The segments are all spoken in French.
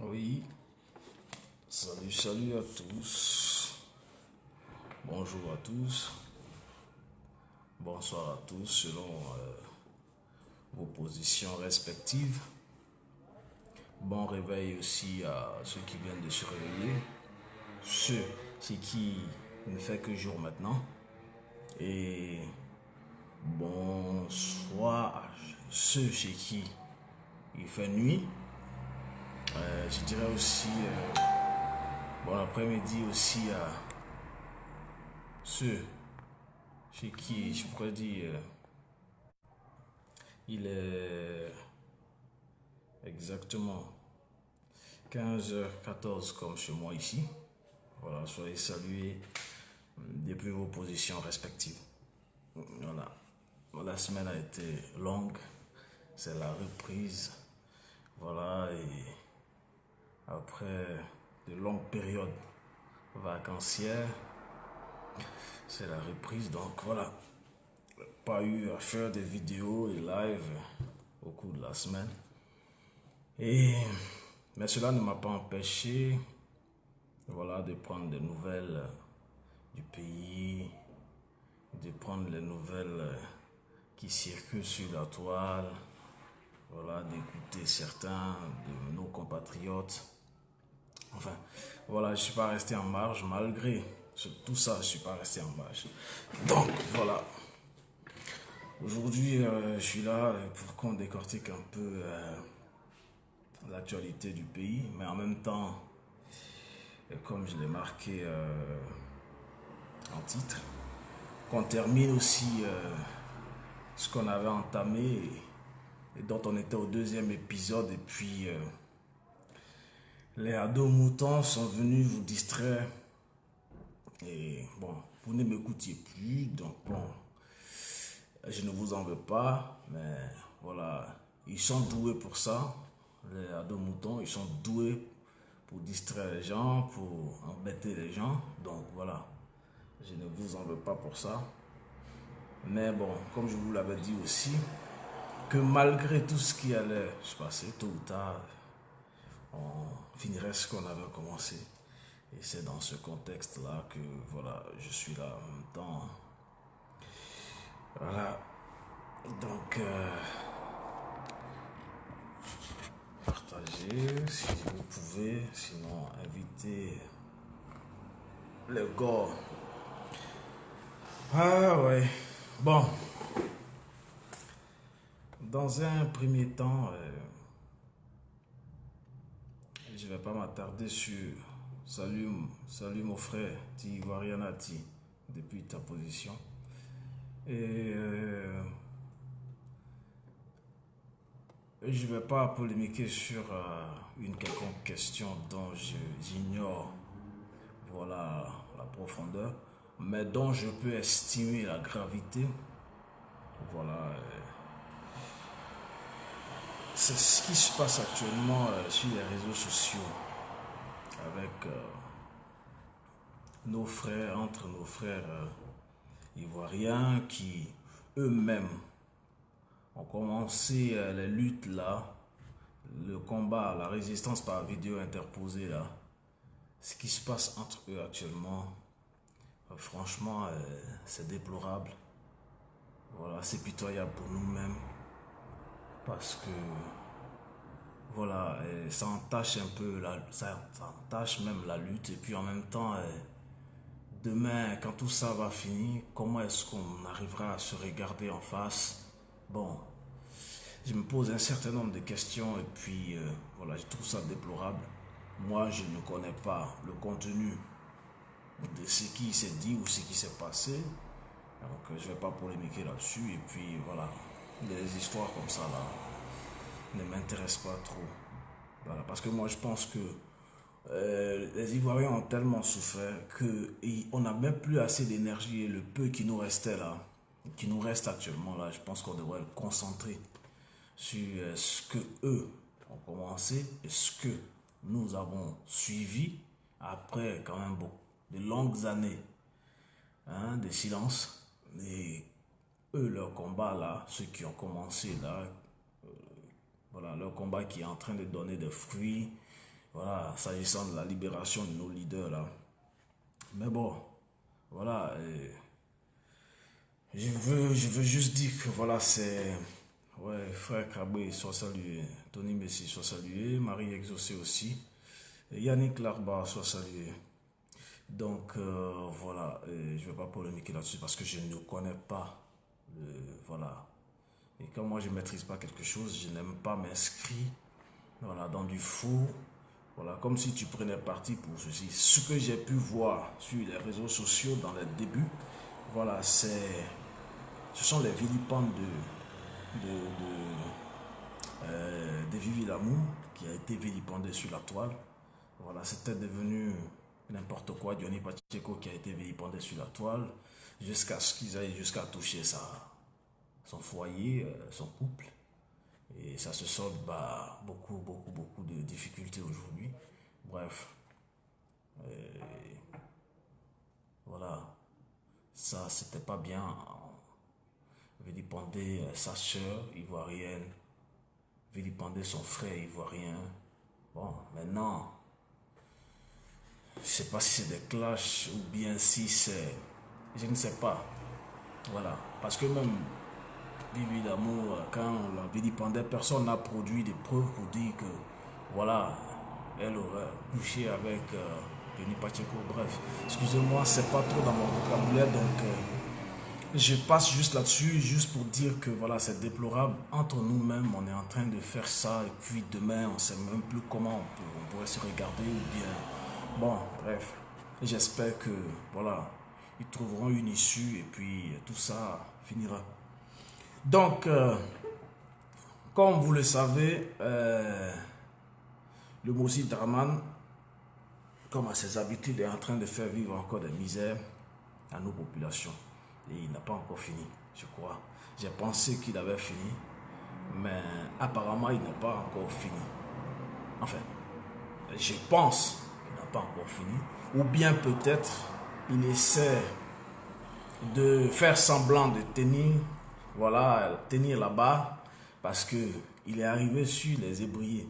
Oui, salut à tous. Bonjour à tous. Bonsoir à tous selon vos positions respectives. Bon réveil aussi à ceux qui viennent de se réveiller. Ceux chez qui il ne fait que jour maintenant. Et bonsoir à ceux chez qui il fait nuit. Je dirais aussi bon après-midi aussi à ceux chez qui je pourrais dire il est exactement 15h14 comme chez moi ici. Voilà, soyez salués depuis vos positions respectives. Voilà. La semaine a été longue, c'est la reprise. Voilà, et après de longues périodes vacancières, c'est la reprise. Donc voilà, pas eu à faire des vidéos et live au cours de la semaine. Mais cela ne m'a pas empêché, voilà, de prendre des nouvelles du pays, de prendre les nouvelles qui circulent sur la toile, voilà, d'écouter certains de nos compatriotes. Enfin, voilà, je ne suis pas resté en marge, malgré tout ça, je ne suis pas resté en marge. Donc, voilà. Aujourd'hui, je suis là pour qu'on décortique un peu l'actualité du pays, mais en même temps, comme je l'ai marqué en titre, qu'on termine aussi ce qu'on avait entamé et dont on était au deuxième épisode. Et puis, les ados moutons sont venus vous distraire. Et bon, vous ne m'écoutiez plus, donc bon, je ne vous en veux pas, mais voilà, ils sont doués pour ça. Les ados moutons, ils sont doués pour distraire les gens, pour embêter les gens. Donc voilà, je ne vous en veux pas pour ça. Mais bon, comme je vous l'avais dit aussi, que malgré tout ce qui allait se passer, tôt ou tard, on finirait ce qu'on avait commencé. Et c'est dans ce contexte-là que voilà, je suis là en même temps. Voilà. Donc, partagez si vous pouvez, sinon invitez les gars. Ah ouais. Bon. Dans un premier temps, je ne vais pas m'attarder sur salut mon frère, Tigwarianati, depuis ta position. Et je ne vais pas polémiquer sur une quelconque question dont j'ignore voilà, la profondeur, mais dont je peux estimer la gravité. Voilà. C'est ce qui se passe actuellement sur les réseaux sociaux avec nos frères, entre nos frères ivoiriens qui eux-mêmes ont commencé les luttes là, le combat, la résistance par vidéo interposée là. Ce qui se passe entre eux actuellement, franchement, c'est déplorable. Voilà, c'est pitoyable pour nous-mêmes parce que voilà, ça entache un peu, ça entache même la lutte et puis en même temps, demain, quand tout ça va finir, comment est-ce qu'on arrivera à se regarder en face? Bon, je me pose un certain nombre de questions et puis voilà, je trouve ça déplorable. Moi, je ne connais pas le contenu de ce qui s'est dit ou ce qui s'est passé. Donc, je ne vais pas polémiquer là-dessus. Et puis, voilà, des histoires comme ça, là, ne m'intéressent pas trop. Voilà, parce que moi, je pense que les Ivoiriens ont tellement souffert qu'on n'a même plus assez d'énergie et le peu qui nous restait là, qui nous reste actuellement là, je pense qu'on devrait le concentrer sur ce que eux ont commencé et ce que nous avons suivi après quand même de longues années de silence. Et eux, leur combat là, ceux qui ont commencé là, voilà, leur combat qui est en train de donner des fruits, Voilà, s'agissant de la libération de nos leaders là. Mais bon, voilà. Je veux juste dire que voilà, c'est... Ouais, frère Krabé, soit salué. Tony Messi, soit salué. Marie Exaucé aussi. Et Yannick Larba, soit salué. Donc, voilà, je ne vais pas polémiquer là-dessus parce que je ne connais pas. Voilà. Et quand moi, je ne maîtrise pas quelque chose, je n'aime pas m'inscrire, voilà, dans du faux. Voilà, comme si tu prenais parti pour ceci. Ce que j'ai pu voir sur les réseaux sociaux dans les débuts, voilà, ce sont les vilipends de Vivi Lamour qui a été vilipendé sur la toile. Voilà, c'était devenu n'importe quoi. Johnny Pacheco qui a été vilipendé sur la toile jusqu'à ce qu'ils aillent jusqu'à toucher son foyer, son couple. Et ça se solde par beaucoup de difficultés aujourd'hui. Bref, voilà, ça c'était pas bien. Vilipender sa soeur ivoirienne, vilipender son frère ivoirien. Bon, maintenant, je ne sais pas si c'est des clashs ou bien si c'est... Je ne sais pas. Voilà, parce que même Vivi d'amour, quand on la vilipendait, personne n'a produit des preuves pour dire que, voilà, elle aurait couché avec Denis Pacheco. Bref, excusez-moi, c'est pas trop dans mon vocabulaire, donc je passe juste là-dessus, juste pour dire que, voilà, c'est déplorable. Entre nous-mêmes, on est en train de faire ça, et puis demain, on ne sait même plus comment on pourrait se regarder, ou bien... Bon, bref, j'espère que, voilà, ils trouveront une issue, et puis tout ça finira. Donc, comme vous le savez, le Moussi Draman, comme à ses habitudes, est en train de faire vivre encore des misères à nos populations. Et il n'a pas encore fini, je crois. J'ai pensé qu'il avait fini, mais apparemment, il n'a pas encore fini. Enfin, je pense qu'il n'a pas encore fini. Ou bien peut-être, il essaie de faire semblant de tenir, voilà, tenir là-bas, parce que il est arrivé sur les ébriers.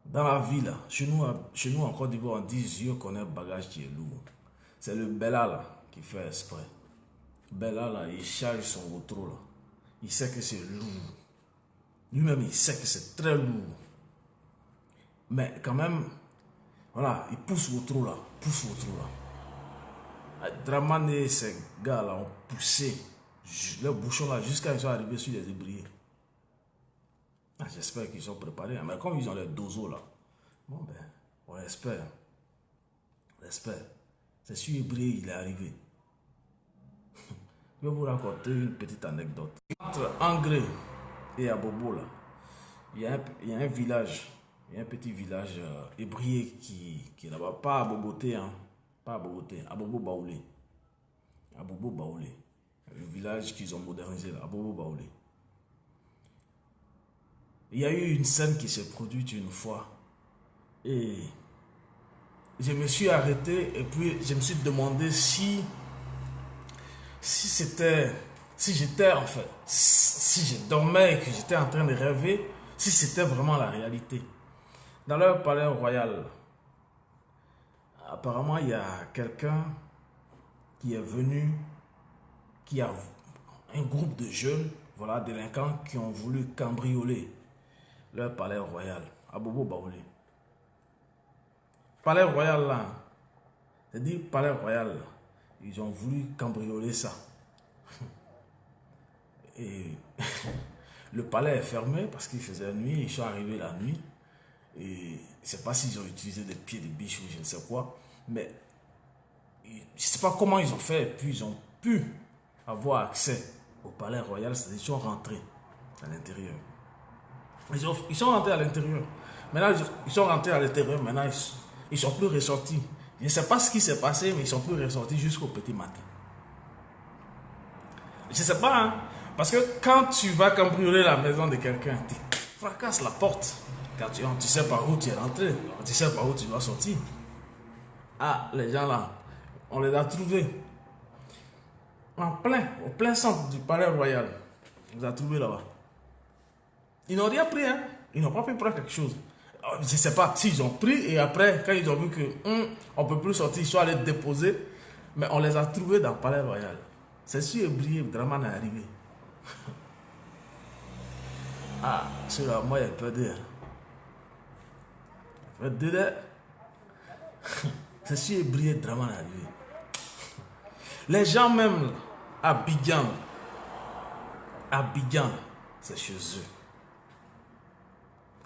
Dans la ville, chez nous en Côte d'Ivoire, on dit Dieu connaît le bagage qui est lourd. C'est le Bella là qui fait exprès. Bella là, il charge son rotro là. Il sait que c'est lourd. Lui-même, il sait que c'est très lourd. Mais quand même, voilà, il pousse rotro là. Pousse rotro là. Draman et ces gars là ont poussé le bouchon là jusqu'à ils sont arrivés sur les ébriers. Ah, j'espère qu'ils sont préparés. Mais comme ils ont les dozos là, bon ben, on espère. On espère. C'est sur ébrier il est arrivé. Je vais vous raconter une petite anecdote. Entre Angré et Abobo là, il y a un village. Il y a un petit village ébrié qui est là-bas. Pas à Boboté, hein. Pas à Boboté. À Bobo Baoulé. À Bobo Baoulé. Le village qu'ils ont modernisé là. À Bobo Baoulé. Il y a eu une scène qui s'est produite une fois. Et je me suis arrêté et puis je me suis demandé si j'étais en fait, si je dormais et que j'étais en train de rêver, si c'était vraiment la réalité. Dans leur palais royal, apparemment il y a quelqu'un qui est venu, qui a un groupe de jeunes, voilà, délinquants qui ont voulu cambrioler leur palais royal à Bobo Baoulé. Palais royal là, c'est-à-dire palais royal, ils ont voulu cambrioler ça. Et le palais est fermé parce qu'il faisait nuit, ils sont arrivés la nuit. Et je ne sais pas s'ils ont utilisé des pieds de biche ou je ne sais quoi, mais je ne sais pas comment ils ont fait, et puis ils ont pu avoir accès au palais royal, c'est-à-dire ils sont rentrés à l'intérieur. Ils sont rentrés à l'intérieur. Maintenant, ils sont rentrés à l'intérieur, maintenant ils ne sont plus ressortis. Je ne sais pas ce qui s'est passé, mais ils ne sont plus ressortis jusqu'au petit matin. Je ne sais pas, hein, parce que quand tu vas cambrioler la maison de quelqu'un, tu fracasses la porte. Car tu ne sais pas où tu es rentré, tu ne sais pas où tu dois sortir. Ah, les gens là, on les a trouvés au plein centre du palais royal. On les a trouvés là-bas. Ils n'ont rien pris, hein. Ils n'ont pas pu prendre quelque chose. Je ne sais pas s'ils ont pris et après, quand ils ont vu que on ne peut plus sortir, ils sont allés déposer. Mais on les a trouvés dans le palais royal. C'est sûr, briller, Draman est arrivé. Ah, celui-là, moi, il a peur d'eux. C'est sûr, briller, Draman est arrivé. Les gens même, Abidjan, c'est chez eux.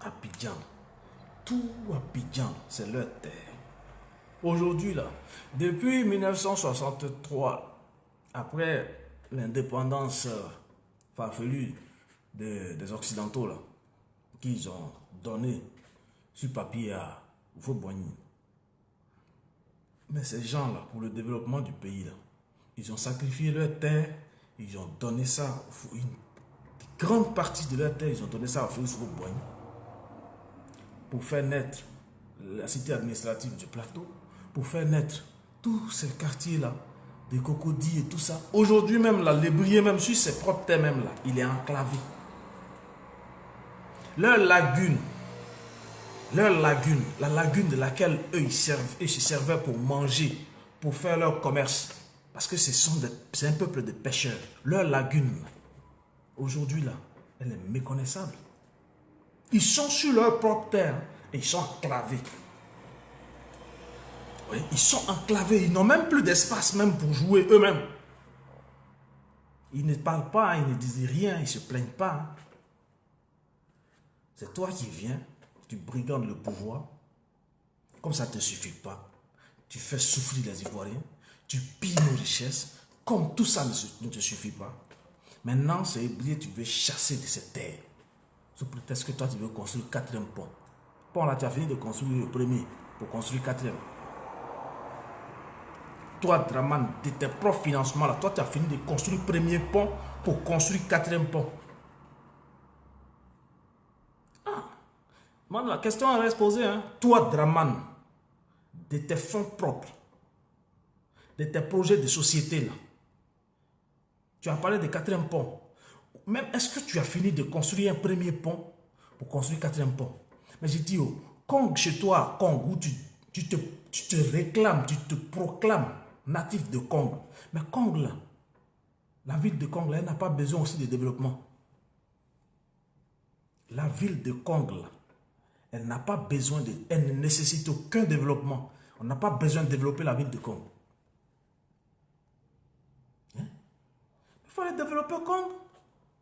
Abidjan, tout Abidjan, c'est leur terre. Aujourd'hui, là, depuis 1963, après l'indépendance farfelue des Occidentaux, là, qu'ils ont donné sur papier à Houphouët-Boigny. Mais ces gens-là, pour le développement du pays, là, ils ont sacrifié leur terre, ils ont donné ça, une grande partie de leur terre, ils ont donné ça à Houphouët-Boigny pour faire naître la cité administrative du plateau, pour faire naître tous ces quartiers-là, des Cocody et tout ça. Aujourd'hui même, là, Lébrier, même sur ses propres terres, même là, il est enclavé. Leur lagune, la lagune de laquelle eux, ils se servaient pour manger, pour faire leur commerce, parce que c'est un peuple de pêcheurs. Leur lagune, aujourd'hui là, elle est méconnaissable. Ils sont sur leur propre terre et ils sont enclavés. Oui, ils sont enclavés, ils n'ont même plus d'espace même pour jouer eux-mêmes. Ils ne parlent pas, ils ne disent rien, ils ne se plaignent pas. C'est toi qui viens, tu brigandes le pouvoir. Comme ça ne te suffit pas, tu fais souffrir les Ivoiriens, tu pilles nos richesses. Comme tout ça ne te suffit pas, maintenant c'est oublié, tu veux chasser de cette terre. Sous prétexte que toi tu veux construire le 4e pont. Pont là, tu as fini de construire le premier pour construire le 4e. Toi, Draman, de tes propres financements, là, toi, tu as fini de construire le premier pont pour construire le 4e pont. Ah, man, la question reste posée. Hein. Toi, Draman, de tes fonds propres, de tes projets de société, là, tu as parlé de 4e pont. Même, est-ce que tu as fini de construire un premier pont pour construire le 4e pont? Mais j'ai dit, oh, Kong, chez toi, Kong, où tu te réclames, tu te proclames natif de Kong. Mais Kong, là, la ville de Kong, là, elle n'a pas besoin aussi de développement. La ville de Kong, là, elle n'a pas besoin de... Elle ne nécessite aucun développement. On n'a pas besoin de développer la ville de Kong. Hein? Il faut aller développer Kong.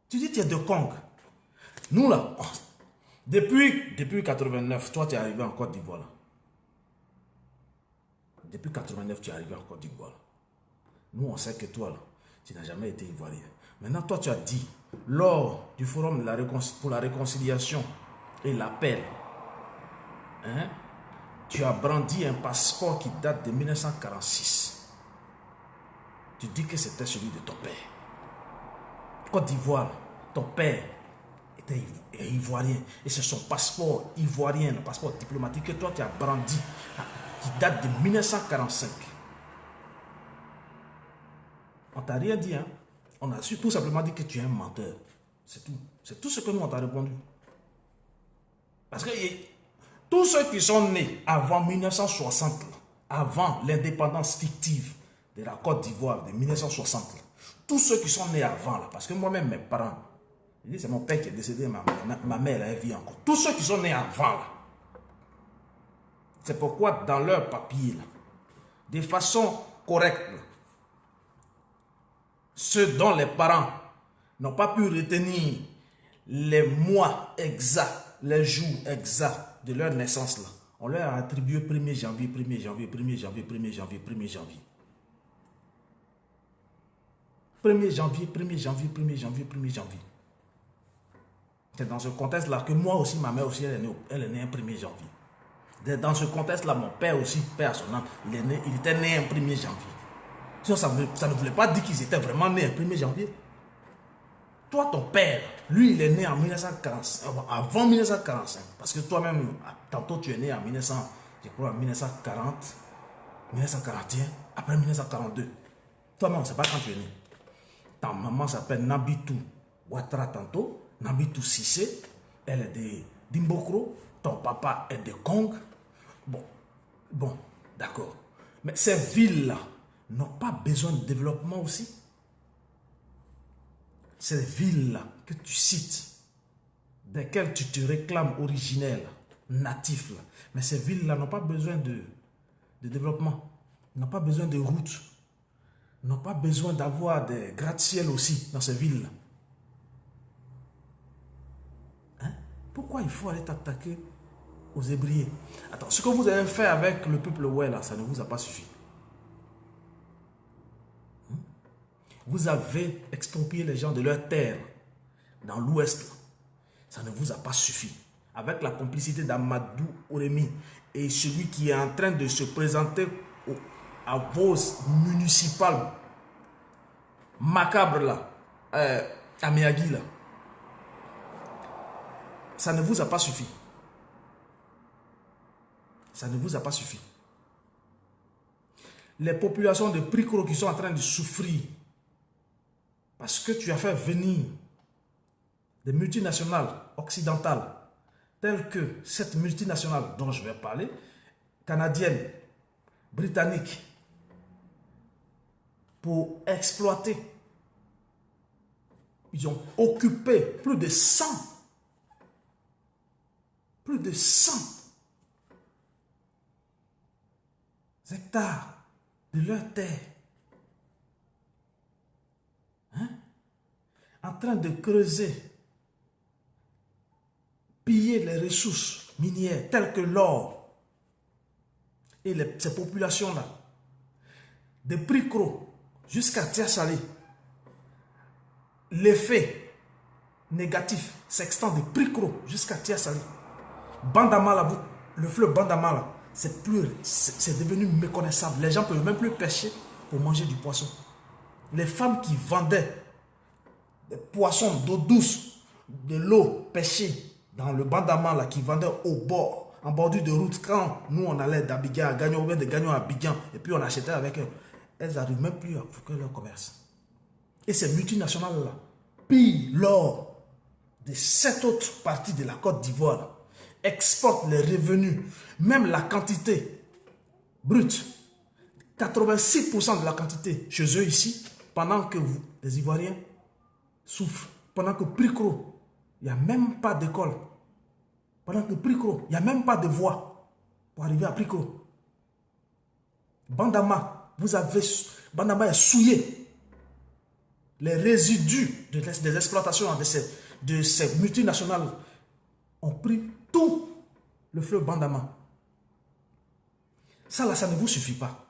Tu dis que tu es de Kong. Nous, là, depuis 89, toi, tu es arrivé en Côte d'Ivoire. Depuis 89, tu es arrivé en Côte d'Ivoire. Nous, on sait que toi, là, tu n'as jamais été ivoirien. Maintenant, toi, tu as dit, lors du forum pour la réconciliation et la paix, hein, tu as brandi un passeport qui date de 1946. Tu dis que c'était celui de ton père. Côte d'Ivoire, ton père était ivoirien. Et c'est son passeport ivoirien, le passeport diplomatique que toi, tu as brandi, qui date de 1945. On t'a rien dit, hein? On a tout simplement dit que tu es un menteur. C'est tout. C'est tout ce que nous, on t'a répondu. Parce que tous ceux qui sont nés avant 1960, avant l'indépendance fictive de la Côte d'Ivoire de 1960, tous ceux qui sont nés avant, là, parce que moi-même, mes parents, c'est mon père qui est décédé, ma mère, elle vit encore. Tous ceux qui sont nés avant, là, c'est pourquoi dans leur papier, là, de façon correcte, là, ceux dont les parents n'ont pas pu retenir les mois exacts, les jours exacts de leur naissance, là, on leur a attribué 1er janvier, 1er janvier, 1er janvier, 1er janvier, 1er janvier. 1er janvier, 1er janvier, 1er janvier, 1er janvier. C'est dans ce contexte-là que moi aussi, ma mère aussi, elle est née un 1er janvier. Dans ce contexte-là, mon père aussi, père à son âme, il était né un 1er janvier. Sinon, ça ne voulait pas dire qu'ils étaient vraiment nés un 1er janvier. Toi, ton père, lui, il est né en 1945, avant 1945. Parce que toi-même, tantôt tu es né en 1940, 1941, après 1942. Toi-même, on ne sait pas quand tu es né. Ta maman s'appelle Nabitou Ouattara tantôt, Nabitou Sissé. Elle est d'Imbokro, ton papa est de Kong. Bon, d'accord. Mais ces villes-là n'ont pas besoin de développement aussi. Ces villes-là que tu cites, desquelles tu te réclames originel, natif, là. Mais ces villes-là n'ont pas besoin de développement, n'ont pas besoin de routes, n'ont pas besoin d'avoir des gratte-ciel aussi dans ces villes-là. Hein? Pourquoi il faut aller t'attaquer aux ébriers? Attends, ce que vous avez fait avec le peuple ouais là, ça ne vous a pas suffi. Vous avez exproprié les gens de leur terre dans l'ouest. Ça ne vous a pas suffi. Avec la complicité d'Amadou Oremi et celui qui est en train de se présenter à vos municipales macabres là, à Miyagi là. Ça ne vous a pas suffi. Ça ne vous a pas suffi. Les populations de Prikro qui sont en train de souffrir parce que tu as fait venir des multinationales occidentales telles que cette multinationale dont je vais parler, canadienne, britannique, pour exploiter. Ils ont occupé plus de 100 hectares de leur terre. Hein? En train de creuser, piller les ressources minières telles que l'or et ces populations-là, de Prikro jusqu'à Tiasali, l'effet négatif s'extend de Prikro jusqu'à Tiasali. Bandama, le fleuve Bandama, c'est devenu méconnaissable. Les gens ne peuvent même plus pêcher pour manger du poisson. Les femmes qui vendaient des poissons d'eau douce, de l'eau pêchée dans le Bandama, là, qui vendaient au bord, en bordure de route, quand nous on allait d'Abidjan à Gagnon, ou bien de Gagnon à Abidjan, et puis on achetait avec elles, elles n'arrivent même plus à faire leur commerce. Et ces multinationales-là pillent l'or de 7 autres parties de la Côte d'Ivoire, exportent les revenus, même la quantité brute, 86% de la quantité chez eux ici, pendant que vous, les Ivoiriens, souffrent. Pendant que Prikro, il n'y a même pas d'école. Pendant que Prikro, il n'y a même pas de voie pour arriver à Prikro. Bandama, Bandama est souillé. Les résidus des exploitations de ces multinationales ont pris tout le fleuve Bandama. Ça là, ça ne vous suffit pas.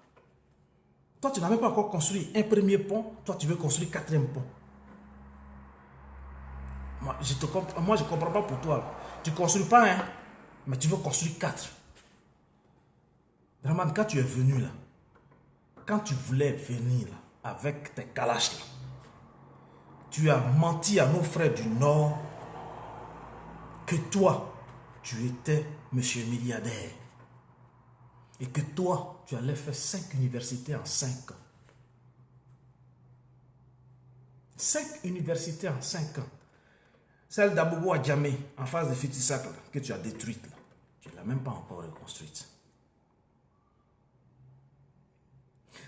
Toi, tu n'as même pas encore construit un premier pont. Toi, tu veux construire 4e pont. Moi, je ne comprends pas pour toi. Là. Tu ne construis pas un, mais tu veux construire 4. Vraiment, quand tu es venu là, quand tu voulais venir là, avec tes calaches là, tu as menti à nos frères du Nord que toi, tu étais monsieur milliardaire. Et que toi, tu allais faire 5 universités en 5 ans. 5 universités en 5 ans. Celle d'Abobo Adjamé, en face de Fitisak, que tu as détruite, là, tu ne l'as même pas encore reconstruite.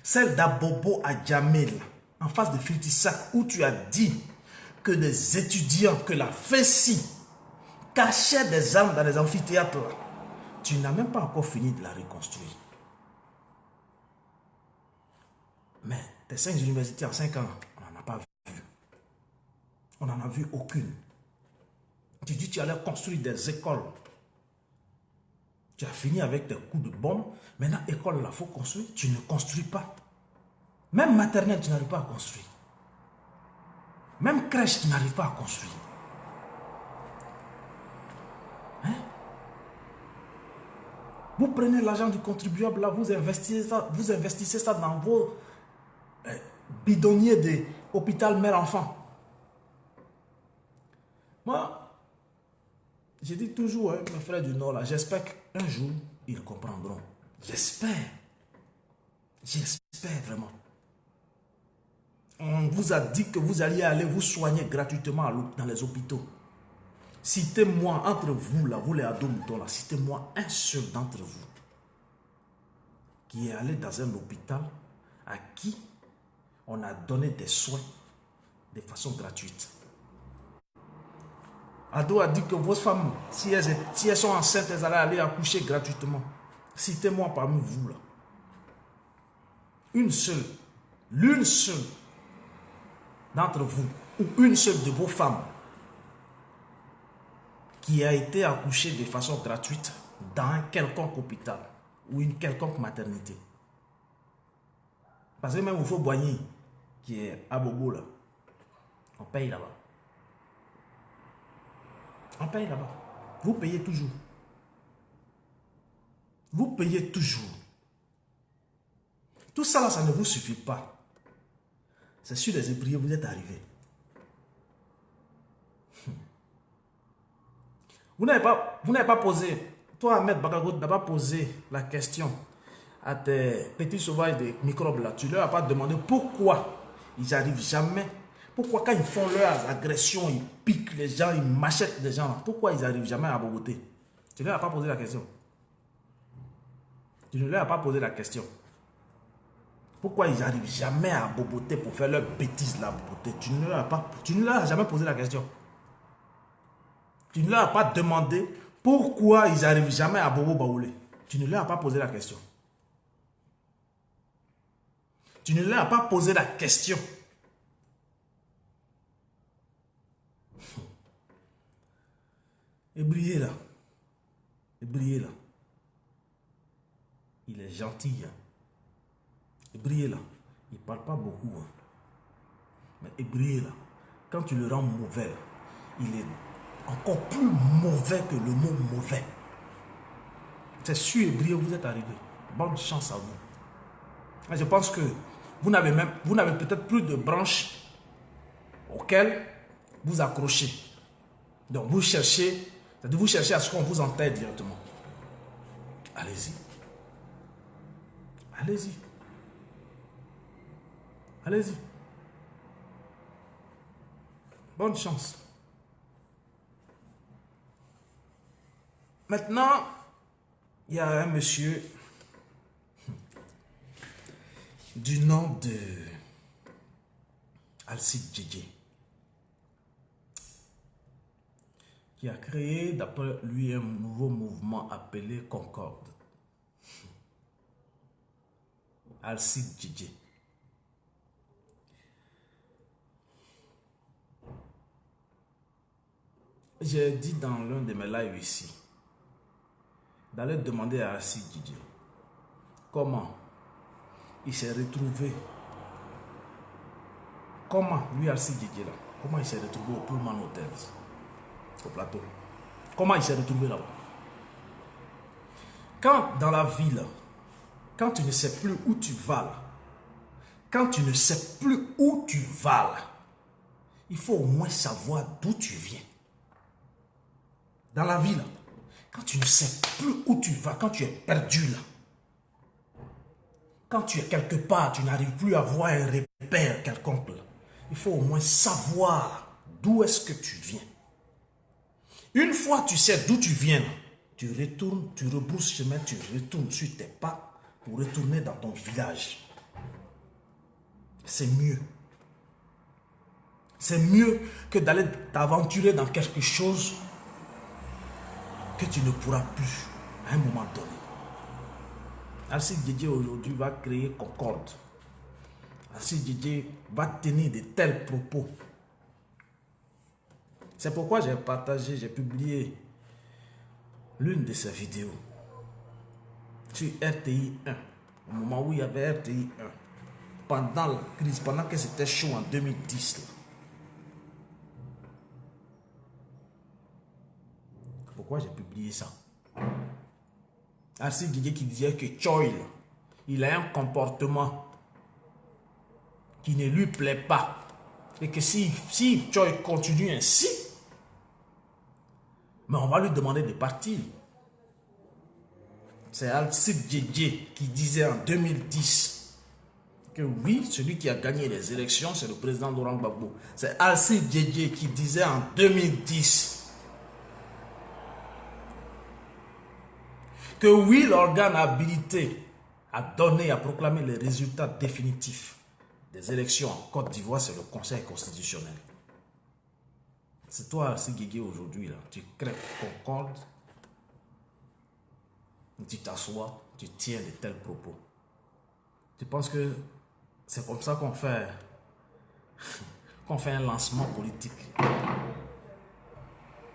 Celle d'Abobo Adjamé, en face de Fitisak, où tu as dit que des étudiants, que la FESI cachait des armes dans les amphithéâtres, là, tu n'as même pas encore fini de la reconstruire. Mais tes 5 universités en 5 ans, on n'en a pas vu. On n'en a vu aucune. Tu dis que tu allais construire des écoles. Tu as fini avec tes coups de bombe. Maintenant, école, là, il faut construire. Tu ne construis pas. Même maternelle, tu n'arrives pas à construire. Même crèche, tu n'arrives pas à construire. Hein? Vous prenez l'argent du contribuable, là, vous investissez ça dans vos bidonniers de hôpital mère-enfant. Moi, je dis toujours, hein, mes frères du Nord, là, j'espère qu'un jour, ils comprendront. J'espère. J'espère vraiment. On vous a dit que vous alliez aller vous soigner gratuitement dans les hôpitaux. Citez-moi entre vous, là, vous les ados-moutons, là, citez-moi un seul d'entre vous qui est allé dans un hôpital à qui on a donné des soins de façon gratuite. Ado a dit que vos femmes, si elles sont enceintes, elles allaient aller accoucher gratuitement. Citez-moi parmi vous, là. Une seule, l'une seule d'entre vous, ou une seule de vos femmes qui a été accouchée de façon gratuite dans un quelconque hôpital ou une quelconque maternité. Parce que même au Faux-Boigny, qui est à Bobo, là, on paye là-bas. On paye là-bas. Vous payez toujours. Vous payez toujours. Tout ça là, ça ne vous suffit pas. C'est sur les ébriers vous êtes arrivés. Vous n'avez pas posé, toi Ahmed Bakago, tu n'as pas posé la question à tes petits sauvages de microbes là. Tu ne leur as pas demandé pourquoi ils n'arrivent jamais. Pourquoi quand ils font leurs agressions, ils piquent les gens, ils machetent les gens. Pourquoi ils n'arrivent jamais à boboter? Tu ne leur as pas posé la question. Tu ne leur as pas posé la question. Pourquoi ils n'arrivent jamais à boboter pour faire leurs bêtises là, boboter? Tu ne leur as jamais posé la question. Tu ne leur as pas demandé pourquoi ils n'arrivent jamais à bobo baoulé. Tu ne leur as pas posé la question. Tu ne leur as pas posé la question. Et briller là. Et briller là. Il est gentil. Hein. Et briller là. Il ne parle pas beaucoup. Hein. Mais et briller là. Quand tu le rends mauvais, il est encore plus mauvais que le mot mauvais. C'est sur Ébrié vous êtes arrivé. Bonne chance à vous. Mais je pense que vous n'avez peut-être plus de branches auxquelles vous accrochez. Donc vous cherchez à ce qu'on vous enterre directement. Allez-y. Allez-y. Allez-y. Bonne chance. Maintenant, il y a un monsieur du nom de Alcide Djedje qui a créé, d'après lui, un nouveau mouvement appelé Concorde. Alcide Djedje. J'ai dit dans l'un de mes lives ici, d'aller demander à Alcide Djedje comment il s'est retrouvé, comment lui Alcide Djedje là, comment il s'est retrouvé au Pullman Hotels, au plateau, comment il s'est retrouvé là-bas. Quand dans la vie là, quand tu ne sais plus où tu vas là, quand tu ne sais plus où tu vas là, il faut au moins savoir d'où tu viens. Dans la vie là, quand tu ne sais plus où tu vas, quand tu es perdu là, quand tu es quelque part, tu n'arrives plus à avoir un repère quelconque là, il faut au moins savoir d'où est-ce que tu viens. Une fois tu sais d'où tu viens, tu retournes, tu rebrousses chemin, tu retournes sur tes pas pour retourner dans ton village. C'est mieux. C'est mieux que d'aller t'aventurer dans quelque chose que tu ne pourras plus à un moment donné. Alcide Djedje aujourd'hui va créer Concorde. Alcide Djedje va tenir de tels propos. C'est pourquoi j'ai partagé, j'ai publié l'une de ses vidéos sur RTI 1, au moment où il y avait RTI 1, pendant la crise, pendant que c'était chaud en 2010. Là. Pourquoi j'ai publié ça? Alcide Djedje qui disait que Choy, il a un comportement qui ne lui plaît pas. Et que si Choy continue ainsi, mais on va lui demander de partir. C'est Alcide Djedje qui disait en 2010 que oui, celui qui a gagné les élections, c'est le président Laurent Gbagbo. C'est Alcide Djedje qui disait en 2010 que oui, l'organe habilité à donner, à proclamer les résultats définitifs des élections en Côte d'Ivoire, c'est le Conseil constitutionnel. C'est toi, c'est Guégué aujourd'hui, là. Tu crées concorde, tu t'assois, tu tiens de tels propos. Tu penses que c'est comme ça qu'on fait un lancement politique?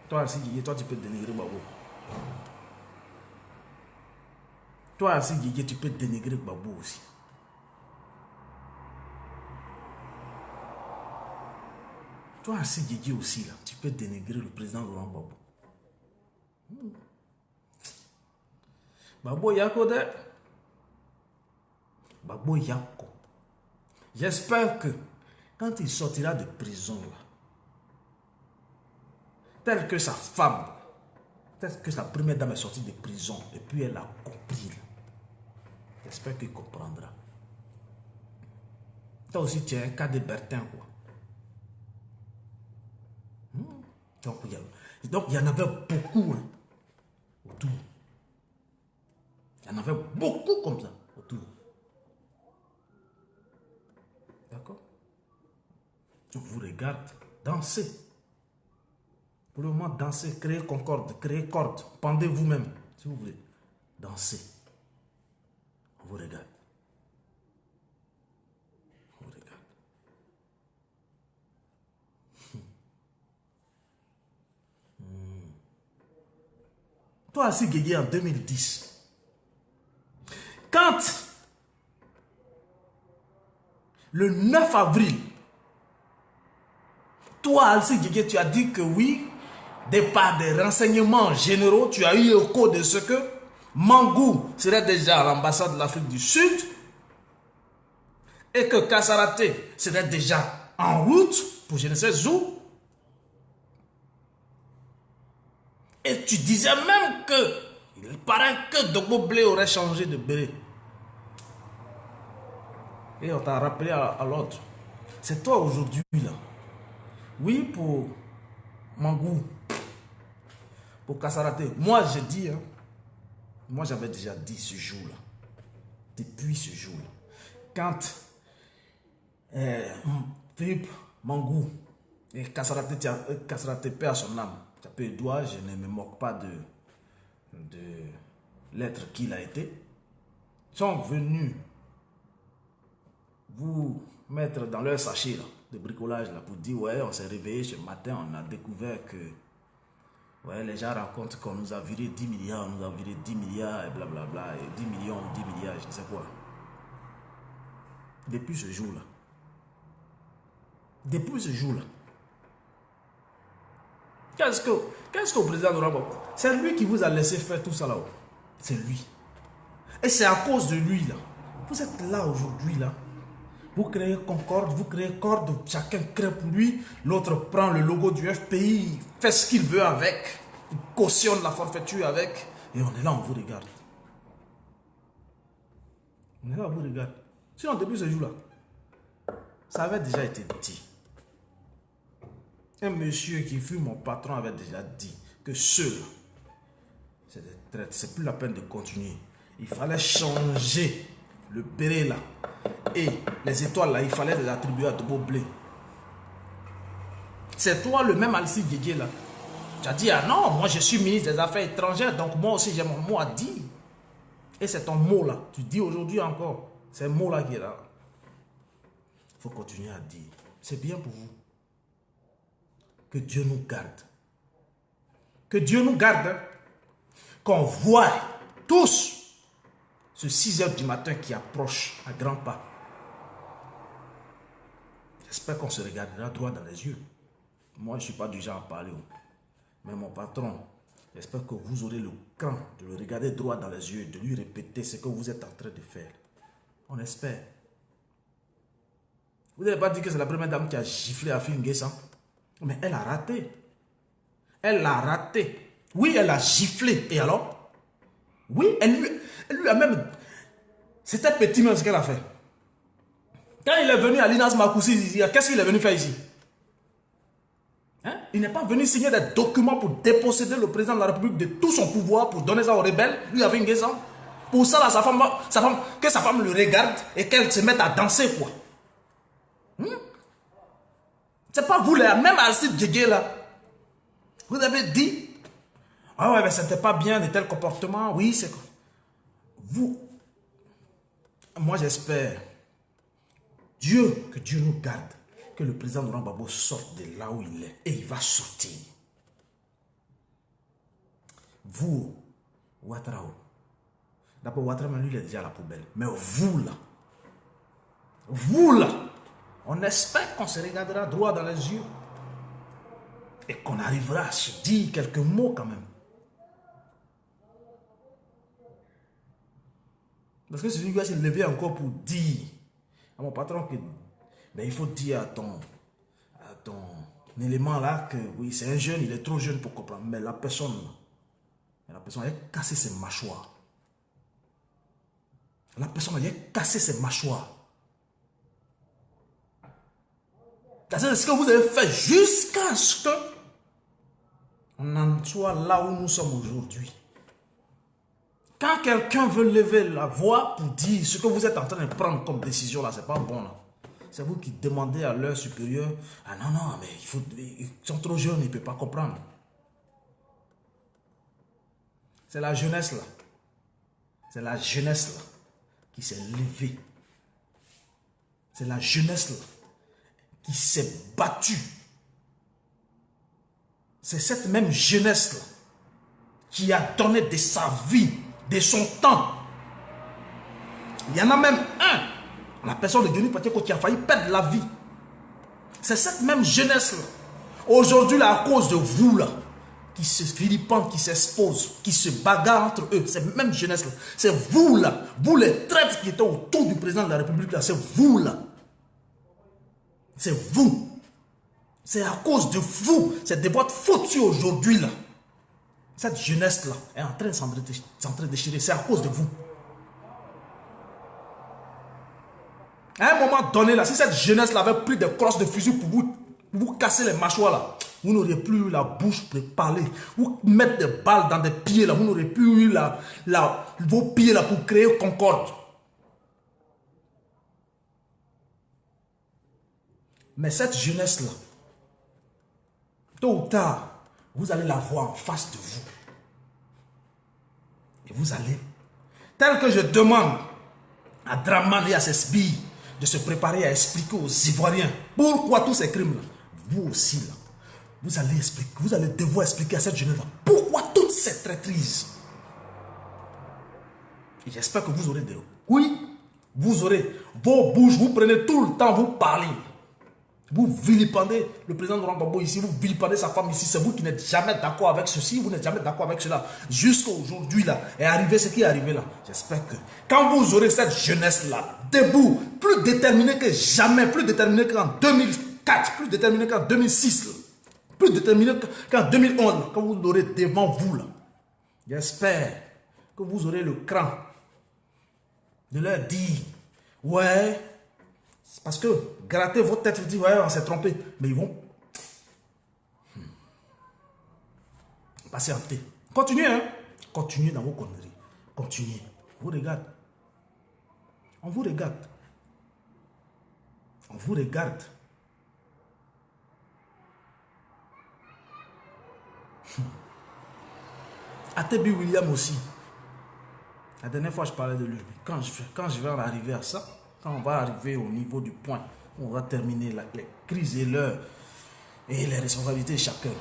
Toi, c'est Guégué, toi, tu peux dénigrer Gbagbo. Toi, c'est Guégué, tu peux dénigrer Gbagbo aussi. Toi, c'est Guégué aussi, là. Tu peux dénigrer le président Laurent Gbagbo. Gbagbo Yako de. Gbagbo Yako. J'espère que quand il sortira de prison, là, tel que sa femme, tel que sa première dame est sortie de prison, et puis elle a compris. J'espère qu'il comprendra. Toi aussi, tu es un cas de Bertin, quoi. Donc, il y en avait beaucoup, hein, autour. Il y en avait beaucoup comme ça autour. D'accord? On vous regarde danser. Pour le moment, danser, créer concorde, créer corde. Pendez vous-même, si vous voulez. Danser. On vous regarde. On vous regarde. Toi, assis Guégué en 2010. Quand le 9 avril, toi, Alci Guégué, tu as dit que oui, de par des renseignements généraux, tu as eu écho de ce que Mangou serait déjà à l'ambassade de l'Afrique du Sud et que Kassaraté serait déjà en route pour je ne sais où. Et tu disais même que il paraît que Dogbo Blé aurait changé de béret. Et on t'a rappelé à l'ordre. C'est toi aujourd'hui là. Oui, pour Mangou, pour Kassaraté. Moi, j'ai dit, hein, moi j'avais déjà dit ce jour-là. Depuis ce jour-là. Quand Philippe Mangou et Kassaraté paix à son âme, ça peut être doigt, je ne me moque pas de l'être qu'il a été, sont venus vous mettre dans leur sachet là, de bricolage là, pour dire ouais, on s'est réveillé ce matin, on a découvert que ouais, les gens racontent qu'on nous a viré 10 milliards, on nous a viré 10 milliards et blablabla, et 10 millions, 10 milliards, je ne sais quoi. Depuis ce jour-là, qu'est-ce que le président Laurent Gbagbo, c'est lui qui vous a laissé faire tout ça là-haut. C'est lui. Et c'est à cause de lui là. Vous êtes là aujourd'hui là. Vous créez concorde, vous créez corde, chacun crée pour lui, l'autre prend le logo du FPI, fait ce qu'il veut avec, il cautionne la forfaiture avec, et on est là, on vous regarde. On est là, on vous regarde. Sinon, depuis ce jour-là, ça avait déjà été dit. Un monsieur qui fut mon patron avait déjà dit que seul, c'est plus la peine de continuer. Il fallait changer le béret là. Et les étoiles là, il fallait les attribuer à Dogbo Blé. C'est toi le même Alci Guégué là. Tu as dit, ah non, moi je suis ministre des Affaires étrangères, donc moi aussi j'ai mon mot à dire. Et c'est ton mot là. Tu dis aujourd'hui encore, c'est un mot là qui est là. Il faut continuer à dire. C'est bien pour vous. Que Dieu nous garde. Que Dieu nous garde. Hein. Qu'on voit tous ce 6 h du matin qui approche à grands pas. J'espère qu'on se regardera droit dans les yeux. Moi, je ne suis pas du genre à parler. Mais mon patron, j'espère que vous aurez le cran de le regarder droit dans les yeux, de lui répéter ce que vous êtes en train de faire. On espère. Vous n'avez pas dit que c'est la première dame qui a giflé à Nguessan? Mais elle a raté. Elle a raté. Oui, elle a giflé. Et alors? Oui, elle lui a même... C'était petit même ce qu'elle a fait. Quand il est venu à l'Inas Makoussi, qu'est-ce qu'il est venu faire ici? Hein? Il n'est pas venu signer des documents pour déposséder le président de la République de tout son pouvoir, pour donner ça aux rebelles. Lui avait une guérison. Pour ça, là, que sa femme le regarde et qu'elle se mette à danser, quoi. C'est pas vous, là, même Alcide Djegé, là. Vous avez dit, ah ouais, mais c'était pas bien de tel comportement. Oui, c'est quoi. Vous, moi j'espère, que Dieu nous garde, que le président Laurent Gbagbo sorte de là où il est. Et il va sortir. Vous, Ouattara, d'abord Ouattara, lui, il est déjà à la poubelle. Mais vous là, on espère qu'on se regardera droit dans les yeux. Et qu'on arrivera à se dire quelques mots quand même. Parce que celui qui va se lever encore pour dire à mon patron que ben, il faut dire à ton élément là que oui, c'est un jeune, il est trop jeune pour comprendre. Mais la personne, elle a cassé ses mâchoires. La personne, elle a cassé ses mâchoires. C'est ce que vous avez fait jusqu'à ce que on en soit là où nous sommes aujourd'hui. Quand quelqu'un veut lever la voix pour dire ce que vous êtes en train de prendre comme décision là, c'est pas bon là. C'est vous qui demandez à leur supérieur, ah non, non, mais ils sont trop jeunes, ils ne peuvent pas comprendre. C'est la jeunesse là. C'est la jeunesse là qui s'est levée. C'est la jeunesse là qui s'est battue. C'est cette même jeunesse là qui a donné de sa vie, de son temps. Il y en a même un, la personne de Diony Pacheco, qui a failli perdre la vie. C'est cette même jeunesse là, aujourd'hui là, à cause de vous là, qui se vilipendent, qui s'exposent, qui se bagarrent entre eux. Cette même jeunesse là, c'est vous là, vous les traîtres qui étaient autour du président de la République là, c'est vous là. C'est vous. C'est à cause de vous, c'est de votre faute aujourd'hui là. Cette jeunesse là est en train de s'entre-déchirer, c'est à cause de vous. À un moment donné là, si cette jeunesse là avait pris des crosses de fusil pour vous casser les mâchoires là, vous n'auriez plus eu la bouche pour parler. Vous mettre des balles dans des pieds là, vous n'aurez plus eu vos pieds là pour créer concorde. Mais cette jeunesse là, tôt ou tard, vous allez la voir en face de vous. Et vous allez, tel que je demande à Draman et à ses sbilles de se préparer à expliquer aux Ivoiriens pourquoi tous ces crimes-là, vous aussi là, vous allez devoir expliquer à cette jeunesse-là pourquoi toutes ces traîtrises. Et j'espère que vous aurez des... Oui, vous aurez vos bouches, vous prenez tout le temps, vous parlez. Vous vilipendez le président Laurent Gbagbo ici, vous vilipendez sa femme ici, c'est vous qui n'êtes jamais d'accord avec ceci, vous n'êtes jamais d'accord avec cela. Jusqu'à aujourd'hui là, est arrivé ce qui est arrivé là. J'espère que quand vous aurez cette jeunesse là, debout, plus déterminée que jamais, plus déterminée qu'en 2004, plus déterminée qu'en 2006, là, plus déterminée qu'en 2011, là, quand vous l'aurez devant vous là, j'espère que vous aurez le cran de leur dire, ouais, parce que gratter votre tête, vous dites, ouais, on s'est trompé. Mais ils vont patienter. Continuez, hein. Continuez dans vos conneries. Continuez. On vous regarde. On vous regarde. On vous regarde. Atebi William aussi. La dernière fois, je parlais de lui. Quand je vais en arriver à ça, quand on va arriver au niveau du point où on va terminer les crises et l'heure et les responsabilités de chacun,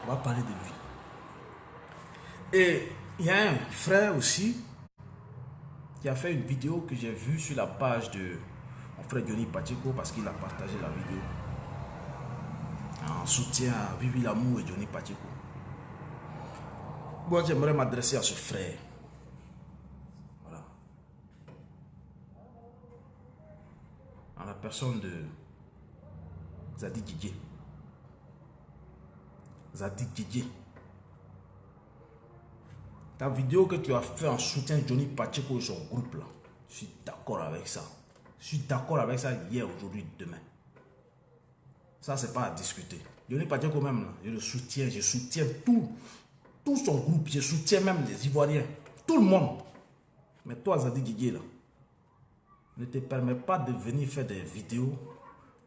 on va parler de lui. Et il y a un frère aussi qui a fait une vidéo que j'ai vue sur la page de mon frère Diony Pacheco parce qu'il a partagé la vidéo en soutien à Vivi Lamour et Diony Pacheco. Moi, j'aimerais m'adresser à ce frère. Voilà. En la personne de Zadig Didier. Zadig Didier. Ta vidéo que tu as fait en soutien de Diony Pacheco et son groupe là, je suis d'accord avec ça. Je suis d'accord avec ça hier, aujourd'hui, demain. Ça, c'est pas à discuter. Johnny Pacheco même, là, je soutiens tout son groupe, je soutiens même les Ivoiriens, tout le monde. Mais toi, Zadi Guigui, là, ne te permets pas de venir faire des vidéos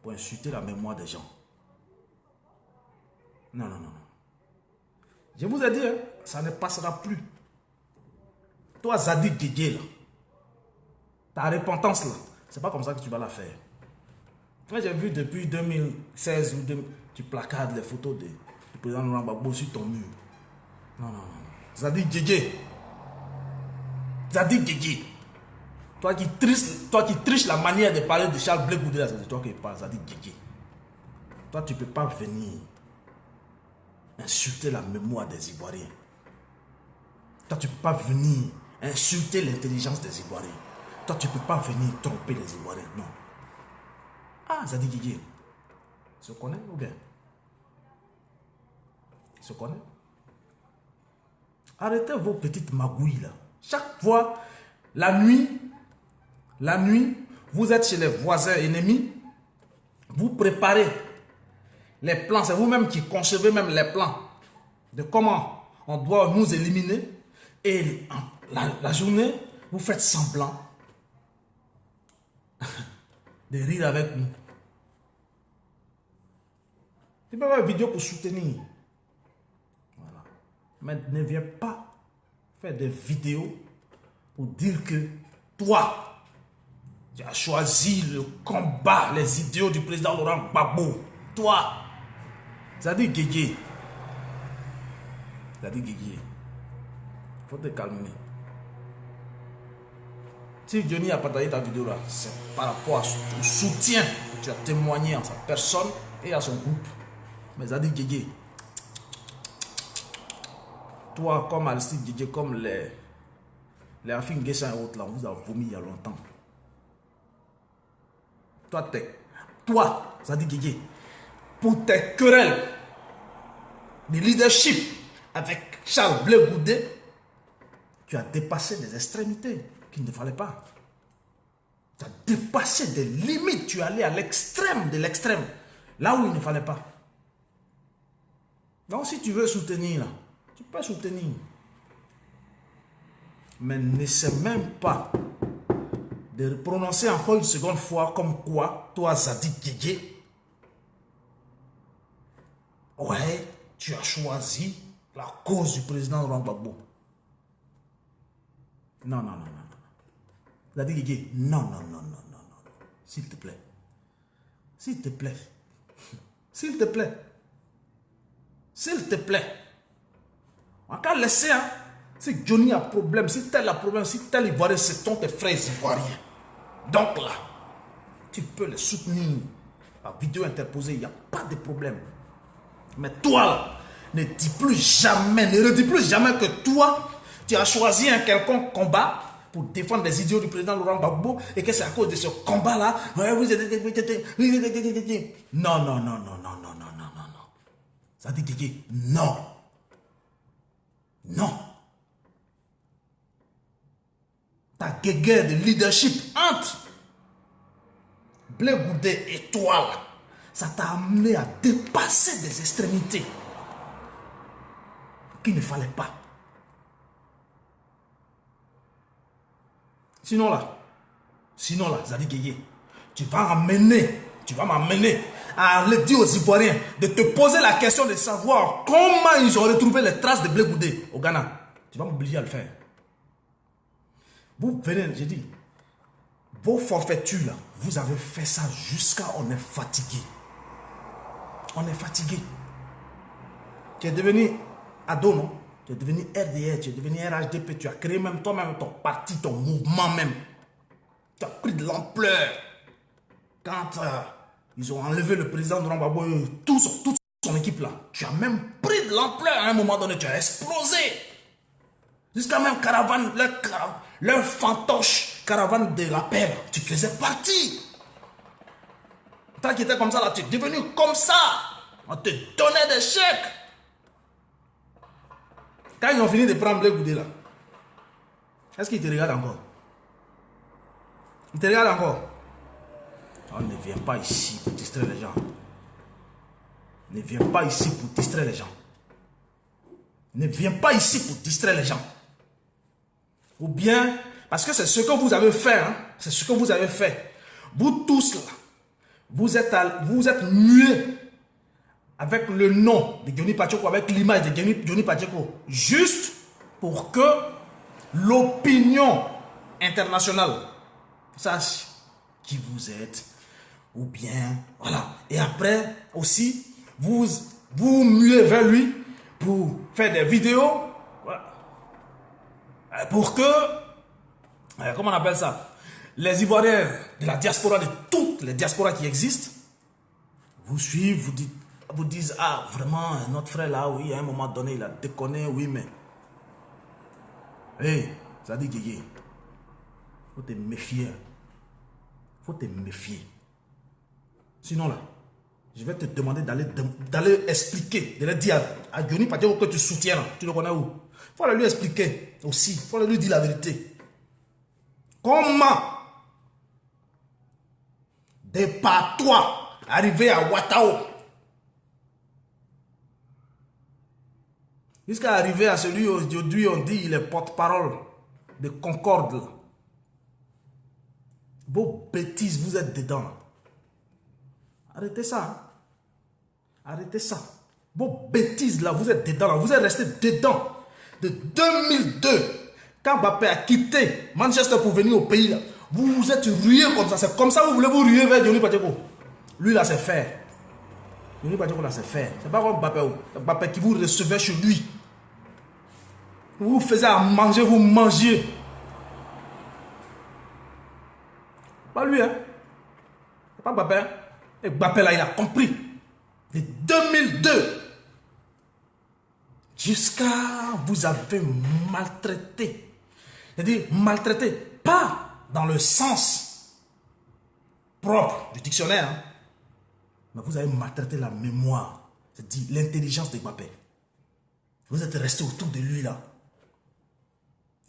pour insulter la mémoire des gens. Non, non, non. Je vous ai dit, hein, ça ne passera plus. Toi, Zadi Guigui, là, ta repentance, là, c'est pas comme ça que tu vas la faire. Moi, j'ai vu depuis 2016 où tu placades les photos du président Laurent Gbagbo sur ton mur. Non, non, non. Zadi Guigui. Zadi Guigui. Toi qui triches la manière de parler de Charles Blé Goudé, c'est toi qui parles, Zadi Guigui. Toi, tu ne peux pas venir insulter la mémoire des Ivoiriens. Toi, tu ne peux pas venir insulter l'intelligence des Ivoiriens. Toi, tu ne peux pas venir tromper les Ivoiriens. Non. Ah, Zadi Guigui. Se connaît ou bien? Se connaît? Arrêtez vos petites magouilles là. Chaque fois, la nuit, vous êtes chez les voisins ennemis, vous préparez les plans, c'est vous-même qui concevez même les plans de comment on doit nous éliminer. Et la journée, vous faites semblant de rire avec nous. Tu peux faire une vidéo pour soutenir. Voilà. Mais ne viens pas faire des vidéos pour dire que toi, tu as choisi le combat, les idéaux du président Laurent Gbagbo. Toi, Zadi Guigui. Zadi Guigui. Il faut te calmer. Si Johnny a partagé ta vidéo là, c'est par rapport au soutien que tu as témoigné en sa personne et à son groupe. Mais Zadi Guigui, toi comme Aristide Guigui, comme les Afin Guessin et autres là, on vous a vomi il y a longtemps. Toi, Zadi Guigui, pour tes querelles de leadership avec Charles Blé Goudé, tu as dépassé des extrémités qu'il ne fallait pas. Tu as dépassé des limites, tu es allé à l'extrême de l'extrême, là où il ne fallait pas. Donc si tu veux soutenir, là, tu peux soutenir. Mais n'essaie même pas de prononcer encore une seconde fois comme quoi, toi Zadi Guigui, ouais, tu as choisi la cause du président Laurent Gbagbo. Non, non, non, non. Zadi Guigui, non, non, non, non, non, non. S'il te plaît. S'il te plaît. S'il te plaît. S'il te plaît. En cas laisser, hein, si Johnny a problème, si tel a problème, si tel Ivoirien, ce sont tes frères ivoiriens. Donc là, tu peux les soutenir par vidéo interposée, il n'y a pas de problème. Mais toi, là, ne dis plus jamais, ne redis plus jamais que toi, tu as choisi un quelconque combat pour défendre les idéaux du président Laurent Gbagbo et que c'est à cause de ce combat-là. Non, non, non, non, non, non, non, non, non, non. Ça dit non. Non. Ta guerre de leadership entre Blé Goudé et toi, là, ça t'a amené à dépasser des extrémités qu'il ne fallait pas. Sinon là, Zadi Guigui, tu vas m'amener à aller dire aux Ivoiriens de te poser la question de savoir comment ils ont retrouvé les traces de Blé Goudé au Ghana. Tu vas m'obliger à le faire. Vous venez, j'ai dit, vos forfaitures là, vous avez fait ça jusqu'à on est fatigué. On est fatigué. Tu es devenu ado, non? Tu es devenu RDR, tu es devenu RHDP, tu as créé même toi-même ton parti, ton mouvement même. Tu as pris de l'ampleur. Quand ils ont enlevé le président de Gbagbo, toute son équipe là, tu as même pris de l'ampleur à un moment donné, tu as explosé. Jusqu'à même caravane, leur fantoche caravane de la paix, tu faisais partie. Tant qu'il était comme ça là, tu es devenu comme ça. On te donnait des chèques. Quand ils ont fini de prendre Blé Goudé là, est-ce qu'ils te regardent encore? Ils te regardent encore? On ne vient pas ici pour distraire les gens. Ne viens pas ici pour distraire les gens. Ne viens pas ici pour distraire les gens. Ou bien, parce que c'est ce que vous avez fait. Hein? C'est ce que vous avez fait. Vous tous là, vous êtes muets avec le nom de Diony Pacheco, avec l'image de Diony Pacheco, juste pour que l'opinion internationale sache qui vous êtes. Ou bien, voilà. Et après, aussi, vous muez vers lui pour faire des vidéos. Voilà. Pour que, comment on appelle ça, les Ivoiriens de la diaspora, de toutes les diasporas qui existent, vous suivent, vous disent, ah, vraiment, notre frère là, oui, à un moment donné, il a déconné, oui, mais... Hé, ça dit Guégué, faut te méfier. Faut te méfier. Sinon là, je vais te demander d'aller expliquer, de le dire à Diony Pacheco que tu soutiens, tu le connais où? Il faut lui expliquer aussi, il faut lui dire la vérité. Comment des patois arriver à Ouattao jusqu'à arriver à celui aujourd'hui on dit il est porte-parole de Concorde. Vos bêtises, vous êtes dedans là. Arrêtez ça. Hein? Arrêtez ça. Vos bêtises là, vous êtes dedans là. Vous êtes resté dedans. De 2002, quand Mbappé a quitté Manchester pour venir au pays là, vous vous êtes rué comme ça. C'est comme ça que vous voulez vous ruer vers Diony Pacheco. Lui là, c'est faire. Diony Pacheco là, c'est faire. C'est pas comme Mbappé qui vous recevait chez lui. Vous vous faisiez à manger, vous mangez. Pas lui, hein. C'est pas Mbappé. Hein? Et Mbappé là, il a compris. De 2002 jusqu'à vous avez maltraité. C'est-à-dire maltraité, pas dans le sens propre du dictionnaire, hein, mais vous avez maltraité la mémoire, c'est-à-dire l'intelligence de Mbappé. Vous êtes resté autour de lui là.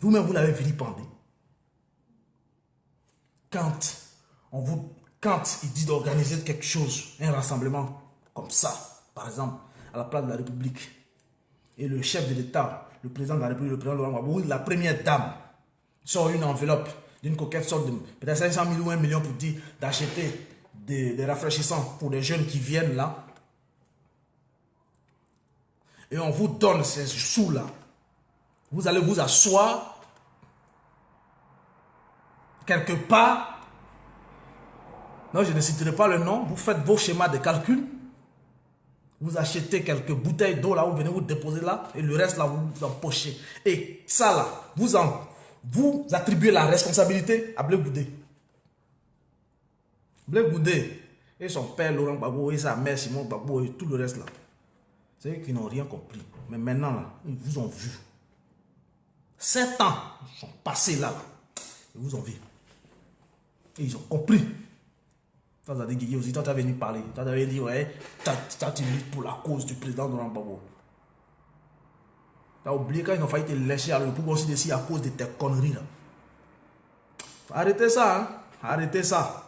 Vous-même, vous l'avez vilipendé. Quand il dit d'organiser quelque chose, un rassemblement comme ça, par exemple, à la place de la République, et le chef de l'État, le président de la République, le président de Laurent Gbagbo, la première dame, sort une enveloppe d'une coquette sorte de peut-être 500 000 ou 1 million pour dire d'acheter des rafraîchissants pour les jeunes qui viennent là. Et on vous donne ces sous-là. Vous allez vous asseoir quelque part. Non, je ne citerai pas le nom. Vous faites vos schémas de calcul. Vous achetez quelques bouteilles d'eau là, vous venez vous déposer là. Et le reste là, vous empochez. Et ça là, vous attribuez la responsabilité à Blé Goudé. Blé Goudé et son père Laurent Gbagbo et sa mère Simone Gbagbo et tout le reste là. C'est eux qui n'ont rien compris. Mais maintenant là, ils vous ont vu. 7 ans sont passés là. Ils vous ont vu. Et ils ont compris. Toi, tu as dit, Guigui aussi, toi, tu as venu parler. Toi, tu avais dit, ouais, tu luttes pour la cause du président Laurent Gbagbo. Tu as oublié quand ils ont failli te lécher à le pouvoir aussi ici à cause de tes conneries là. Arrêtez ça, hein. Arrêtez ça.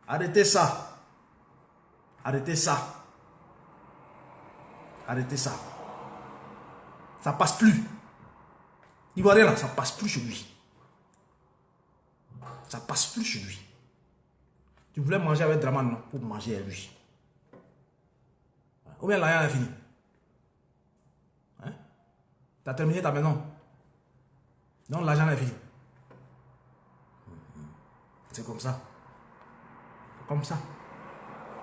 Arrêtez ça. Arrêtez ça. Arrêtez ça. Ça passe plus. Ivoirien là, ça passe plus chez lui. Ça passe plus chez lui. Tu voulais manger avec Draman, non? Pour manger avec lui. Ou bien l'argent est fini. Hein? Tu as terminé ta maison. Donc l'argent est fini. C'est comme ça. C'est comme ça.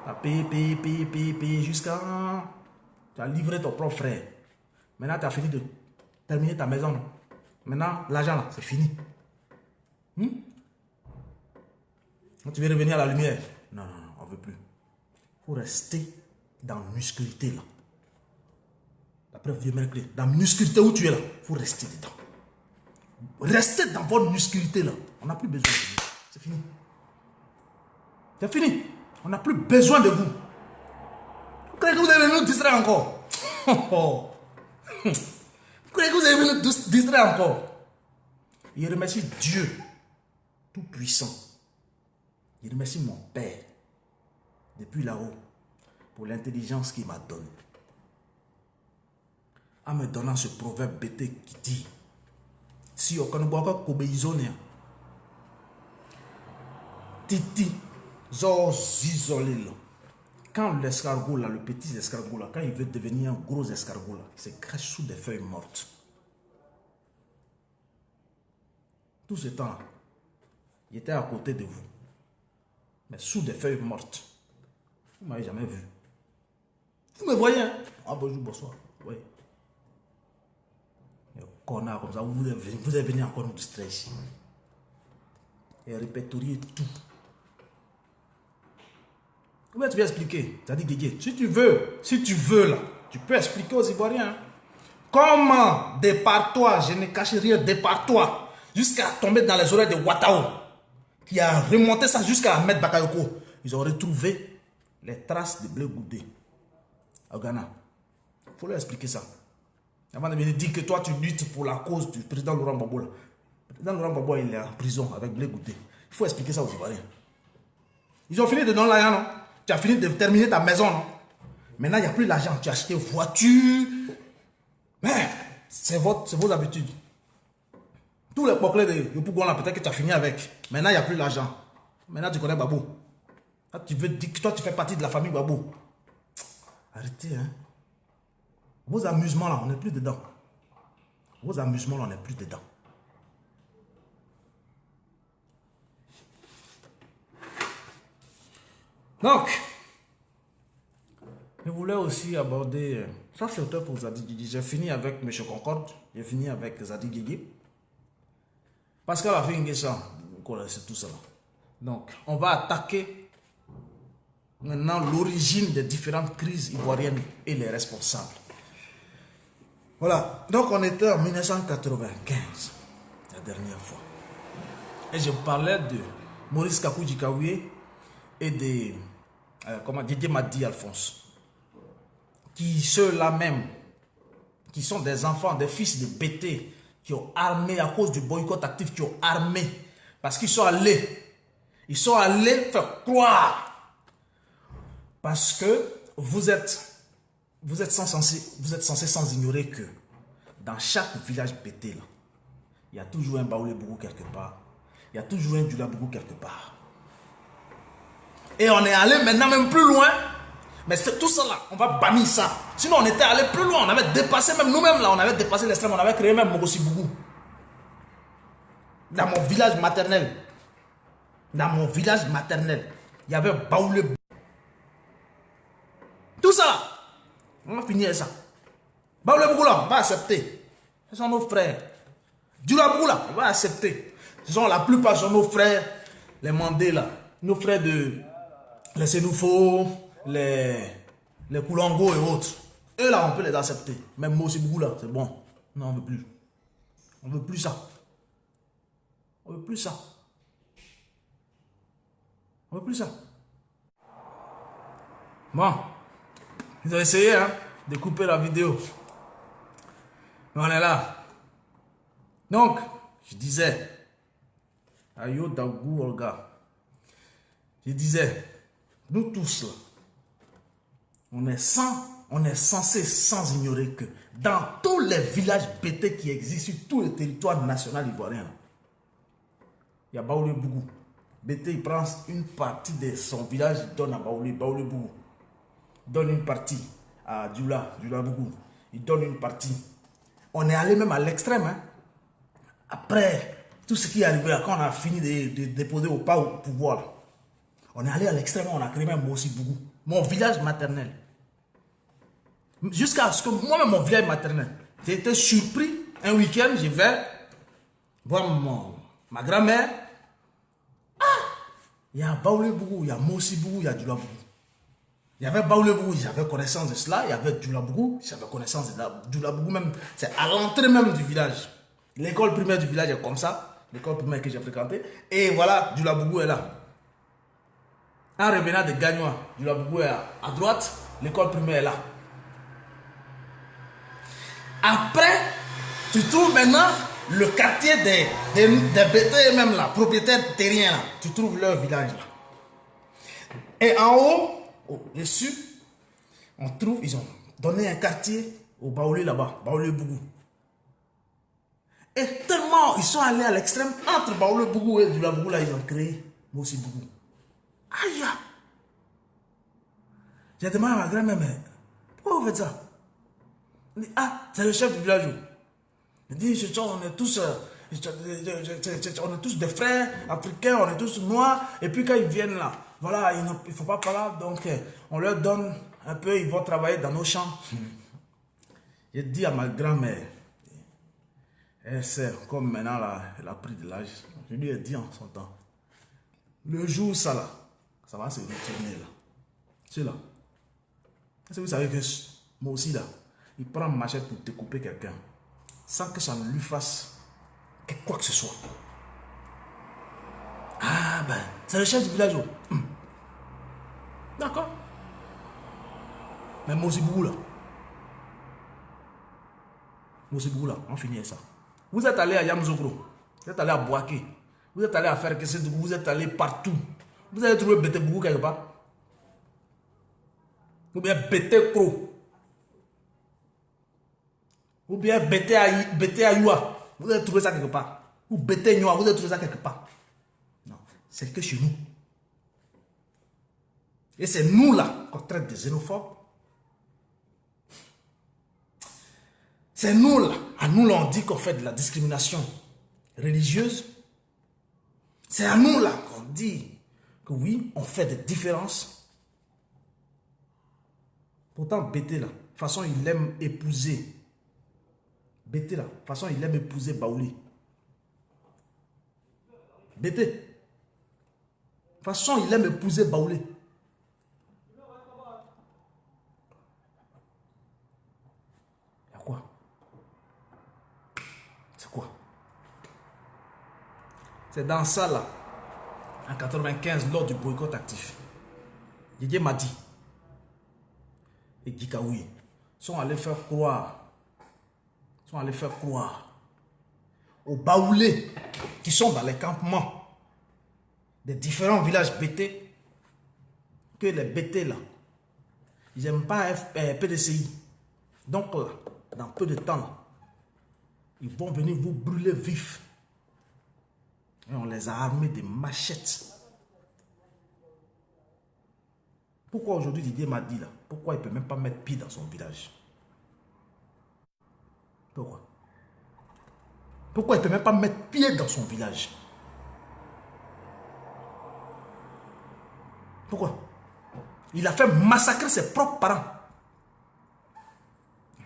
Tu as payé jusqu'à... Tu as livré ton propre frère. Maintenant, tu as fini de terminer ta maison. Maintenant, l'argent là, c'est fini. Quand tu veux revenir à la lumière, non, on ne veut plus. Il faut rester dans la musculité là. La preuve vient mercredi. Dans la musculité où tu es là, il faut rester dedans. Restez dans votre musculité là. On n'a plus besoin de vous. C'est fini. C'est fini. On n'a plus besoin de vous. Vous croyez que vous allez nous distraire encore? Vous croyez que vous allez nous distraire encore? Il remercie Dieu Tout-Puissant. Il remercie mon Père depuis là-haut. pour l'intelligence qu'il m'a donnée. En me donnant ce proverbe bêté qui dit, si on ne voit pas qu'obéisonner, titi, zo zizolil. Quand l'escargot là, le petit escargot là, quand il veut devenir un gros escargot là, il se cache sous des feuilles mortes. Tout ce temps là, il était à côté de vous, mais sous des feuilles mortes. Vous ne m'avez jamais vu. Vous me voyez, hein? Ah bonjour, bonsoir. Oui. Connard comme ça, vous êtes venu encore nous distraire ici. Et répertorier tout. Comment tu vas expliquer? Tu as dit Guégué, si tu veux là, tu peux expliquer aux Ivoiriens. Hein? Comment, départ-toi, je ne cache rien, départ-toi, jusqu'à tomber dans les oreilles de Ouattao, qui a remonté ça jusqu'à Ahmed Bakayoko. Ils ont retrouvé les traces de blé goudé au Ghana. Il faut leur expliquer ça. Avant de me dire que toi tu luttes pour la cause du président Laurent Gbagbo. Le président Laurent Gbagbo il est en prison avec blé goudé. Il faut expliquer ça aux Ivoiriens. Ils ont fini de donner l'argent, non? Tu as fini de terminer ta maison, non? Maintenant il n'y a plus l'argent. Tu as acheté une voiture. Mais c'est vos habitudes. Tous les poklés de Yopougon là, peut-être que tu as fini avec. Maintenant il n'y a plus l'argent. Maintenant tu connais Gbagbo. Tu veux dire que toi tu fais partie de la famille Gbagbo. Arrêtez, hein. Vos amusements là, on n'est plus dedans. Vos amusements là, on n'est plus dedans. Donc, je voulais aussi aborder, ça c'est auteur pour Zadi Guigui. J'ai fini avec M. Concorde, j'ai fini avec Zadi Guigui. Pascal a fait une question, vous connaissez tout ça. Donc, on va attaquer maintenant l'origine des différentes crises ivoiriennes et les responsables. Voilà, donc on était en 1995, la dernière fois. Et je parlais de Maurice Kakou Kaoué et de Didier Madi Alphonse. Qui ceux-là même, qui sont des enfants, des fils de BT, qui ont armé à cause du boycott actif, qui ont armé. Parce qu'ils sont allés faire croire. Parce que vous êtes censé sans ignorer que dans chaque village pété, là, il y a toujours un Baoulé Bougou quelque part. Il y a toujours un Djoula Bougou quelque part. Et on est allé maintenant même plus loin. Mais c'est tout ça là, on va bannir ça. Sinon on était allé plus loin, on avait dépassé même nous-mêmes là, on avait dépassé l'extrême, on avait créé même Mogosi Bougou. Dans mon village maternel. Il y avait Baoulé Bougou. Tout ça là. On va finir ça. Baoulé Bougou là, on va accepter. Ce sont nos frères. Djoula Bougou là, on va accepter. Ce sont la plupart sont nos frères, les Mandés là. Nos frères de les Sénoufo, les Koulongo et autres. Eux là, on peut les accepter. Même Moussi Bougou là, c'est bon. Non, on ne veut plus. On ne veut plus ça. On ne veut plus ça. On ne veut plus ça. Bon. Ils ont essayé hein, de couper la vidéo. Mais on est là. Donc, je disais, Ayo Dagou Olga, je disais, nous tous là, on est censé sans ignorer que dans tous les villages pétés qui existent sur tout le territoire national ivoirien, il y a Baoulé Bougou. Bété, il prend une partie de son village, il donne à Baoulé Bougou. Il donne une partie à Djoula Bougou. Il donne une partie. On est allé même à l'extrême. Hein. Après tout ce qui est arrivé, là, quand on a fini de déposer au pas au pouvoir, là, on est allé à l'extrême, on a créé même Moussi Bougou. Mon village maternel. Jusqu'à ce que moi-même, mon village maternel, j'ai été surpris. Un week-end, je vais voir ma grand-mère. Ah! Il y a Baoulé Bougou, il y a Moussi Bougou, il y a Djoula Bougou. Il y avait Baoulé Bougou, j'avais connaissance de cela. Il y avait Djoula Bougou, j'avais connaissance de Djoula Bougou même. C'est à l'entrée même du village. L'école primaire du village est comme ça. L'école primaire que j'ai fréquentée. Et voilà, Djoula Bougou est là. En revenant de Gagnois, Djoula Bougou est à droite. L'école primaire est là. Après, tu trouves maintenant le quartier des BT même là, propriétaires terriens là. Tu trouves leur village là. Et en haut, au-dessus, On trouve, ils ont donné un quartier au Baoulé là-bas, Baoulé-Bougou. Et tellement ils sont allés à l'extrême, entre Baoulé-Bougou et Doula-Bougou, là, ils ont créé Mossi-Bougou. Aïe! J'ai demandé à ma grand-mère, mais pourquoi vous faites ça? Elle dit, ah, c'est le chef du village. Elle dit, on est tous des frères africains, on est tous noirs, et puis quand ils viennent là, voilà, il ne faut pas parler, donc on leur donne un peu, ils vont travailler dans nos champs. J'ai dit à ma grand-mère, elle sait, comme maintenant là, elle a pris de l'âge, je lui ai dit en son temps, le jour ça là, ça va se retourner là. C'est là. Est-ce que vous savez que moi aussi là, il prend ma machette pour découper quelqu'un, sans que ça ne lui fasse quoi que ce soit. Ah ben, c'est le chef du village. D'accord. Mais Mossi-Bougou là, on finit ça. Vous êtes allé à Yamzogro, vous êtes allé à Boaké, vous êtes allé à Ferkesedougou, vous êtes allé partout. Vous avez trouvé Bété-Bougou quelque part? Ou bien Bété-Kro? Ou bien Bété-Ayoua? Vous avez trouvé ça quelque part? Ou Bété-Nyoa? Vous avez trouvé ça quelque part? Non, c'est que chez nous. Et c'est nous là qu'on traite de xénophobes. C'est nous là, à nous là on dit qu'on fait de la discrimination religieuse. C'est à nous là qu'on dit que oui, on fait des différences. Pourtant, Bété là, de toute façon il aime épouser. Bété là, de toute façon il aime épouser Baouli. Bété. De toute façon il aime épouser Baouli. C'est dans ça là, en 95, lors du boycott actif, Didier Madi et Gikaoui sont allés faire croire aux Baoulés qui sont dans les campements des différents villages BT que les BT là, ils n'aiment pas PDCI. Donc là, dans peu de temps, là, ils vont venir vous brûler vif. Et on les a armés de machettes. Pourquoi aujourd'hui Didier m'a dit là? Pourquoi il ne peut même pas mettre pied dans son village? Pourquoi? Pourquoi il ne peut même pas mettre pied dans son village? Pourquoi? Il a fait massacrer ses propres parents.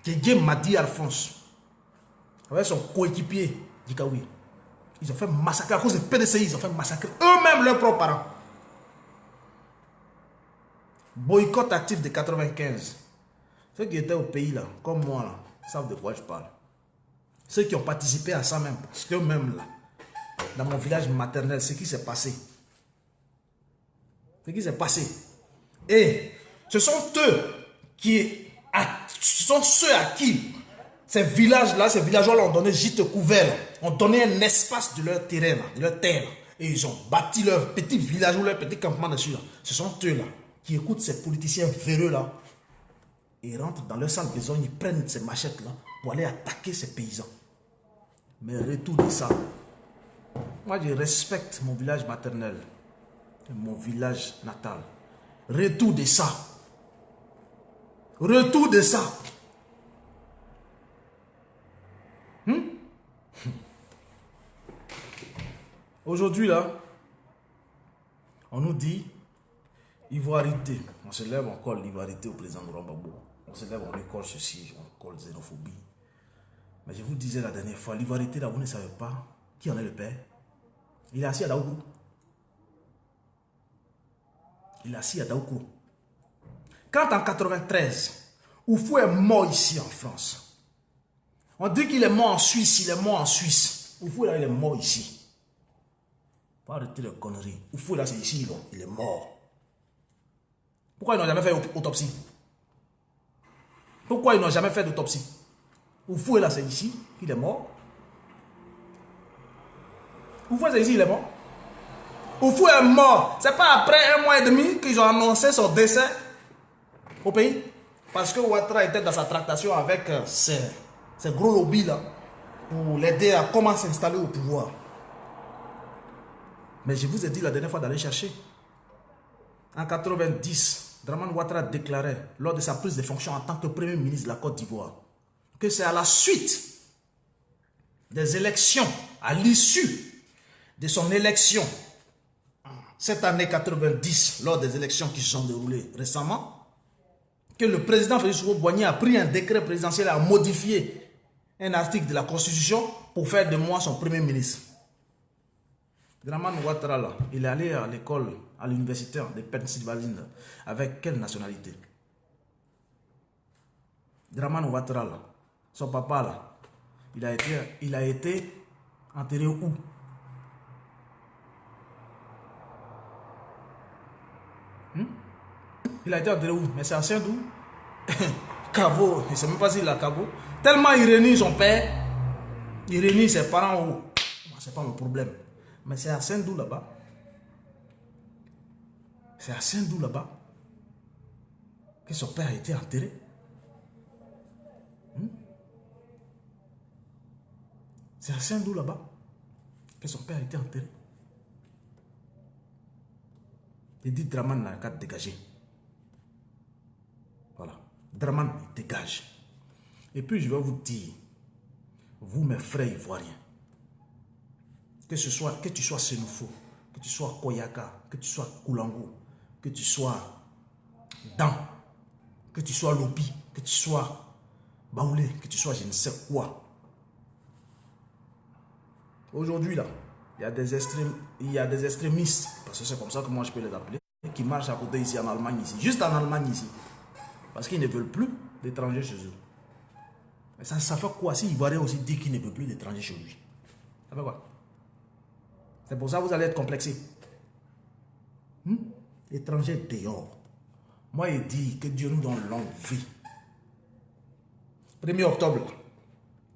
Didier Madi Alphonse, avec son coéquipier Dikaoui. Ils ont fait massacrer à cause des PDCI, ils ont fait massacrer eux-mêmes leurs propres parents. Boycott actif de 95. Ceux qui étaient au pays là, comme moi là, savent de quoi je parle. Ceux qui ont participé à ça même, parce qu'eux-mêmes là, dans mon village maternel, ce qui s'est passé. Ce qui s'est passé. Et ce sont eux ce sont ceux à qui ces villages-là, ces villageois-là ont donné gîte couvert, ont donné un espace de leur terrain, de leur terre. Et ils ont bâti leur petit village ou leur petit campement dessus. Là. Ce sont eux-là qui écoutent ces politiciens véreux-là et rentrent dans leur salle de besogne, ils prennent ces machettes-là pour aller attaquer ces paysans. Mais retour de ça, moi je respecte mon village maternel, mon village natal. Retour de ça. Retour de ça. Aujourd'hui, là, on nous dit ivoirité. On se lève, on colle l'ivoirité au président Laurent Gbagbo. On se lève, on lui colle ceci, on colle xénophobie. Mais je vous disais la dernière fois, l'ivoirité, là, vous ne savez pas qui en est le père. Il est assis à Daoukro. Il est assis à Daoukro. Quand en 93, Oufou est mort ici en France, on dit qu'il est mort en Suisse, il est mort en Suisse. Oufou, là, il est mort ici. Faut arrêter les conneries. Oufou, là, c'est ici, il est mort. Pourquoi ils n'ont jamais fait autopsie? Pourquoi ils n'ont jamais fait d'autopsie? Oufou, là, c'est ici, il est mort. Oufou, c'est ici, il est mort. Oufou est mort. C'est pas après 1 mois et demi qu'ils ont annoncé son décès au pays. Parce que Ouattara était dans sa tractation avec ces gros lobbies là pour l'aider à comment s'installer au pouvoir. Mais je vous ai dit la dernière fois d'aller chercher. En 90, Dramane Ouattara déclarait lors de sa prise de fonction en tant que Premier ministre de la Côte d'Ivoire que c'est à la suite des élections, à l'issue de son élection, cette année 90, lors des élections qui se sont déroulées récemment, que le président Félix Houphouët-Boigny a pris un décret présidentiel à modifier un article de la Constitution pour faire de moi son Premier ministre. Dramane Ouattara, là, il est allé à l'école, à l'université de Pennsylvanie, avec quelle nationalité? Dramane Ouattara, là, son papa, là, il a été enterré où? Il a été enterré où? Mais c'est à Saint-Dou. Cavo, je ne sais même pas s'il a Cavo. Tellement il réunit son père, il réunit ses parents où? C'est pas mon problème. Mais c'est à Saint-Dou là-bas. C'est à Saint-Dou là-bas que son père a été enterré. C'est à Saint-Dou là-bas que son père a été enterré. Il dit Dramane n'a qu'à dégager. Voilà. Dramane, il dégage. Et puis je vais vous dire, vous mes frères ivoiriens, que tu sois Senufo, que tu sois Koyaka, que tu sois Koulango, que tu sois Dan, que tu sois Lopi, que tu sois Baoulé, que tu sois je ne sais quoi. Aujourd'hui là, il y a des extrémistes, parce que c'est comme ça que moi je peux les appeler, qui marchent à côté ici en Allemagne, ici, juste en Allemagne ici, parce qu'ils ne veulent plus d'étrangers chez eux. Mais ça fait quoi si Ivoirien aussi dit qu'il ne veut plus d'étrangers chez lui? Ça fait quoi? C'est pour ça que vous allez être complexé. Étrangers dehors. Moi, il dit que Dieu nous donne longue vie. 1er octobre,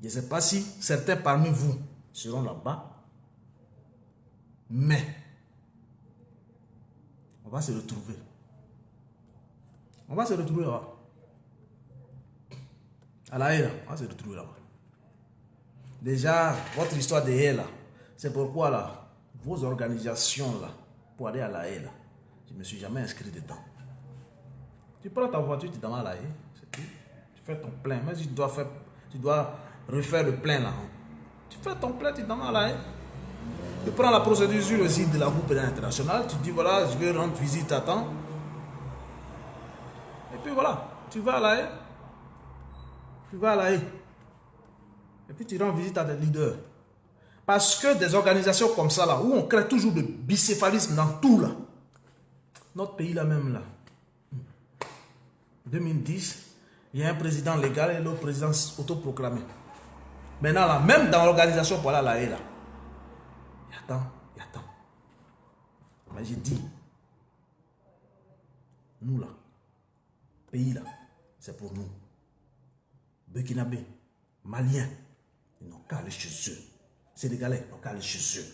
je ne sais pas si certains parmi vous seront là-bas, mais on va se retrouver. On va se retrouver là-bas. À la haie, on va se retrouver là-bas. Déjà, votre histoire de haie, là, c'est pourquoi là, vos organisations là, pour aller à la haie, là, je ne me suis jamais inscrit dedans. Tu prends ta voiture, tu t'en vas à la haie, c'est tout. Tu fais ton plein. Mais si tu dois refaire le plein là. Tu fais ton plein, tu t'en vas à la haie. Tu prends la procédure sur le site de la Groupe pénale internationale, tu dis voilà, je vais rendre visite à temps. Et puis voilà, tu vas à la haie. Tu vas à la haie. Et puis tu rends visite à des leaders. Parce que des organisations comme ça là, où on crée toujours de bicéphalisme dans tout là. Notre pays là même là. 2010, il y a un président légal et l'autre président autoproclamé. Maintenant là, même dans l'organisation pour aller à la haie là. Il y a tant. Mais j'ai dit, nous là, pays là, c'est pour nous. Burkinabé, Maliens, ils n'ont qu'à aller chez eux. Sénégalais, ils n'ont qu'à aller chez eux.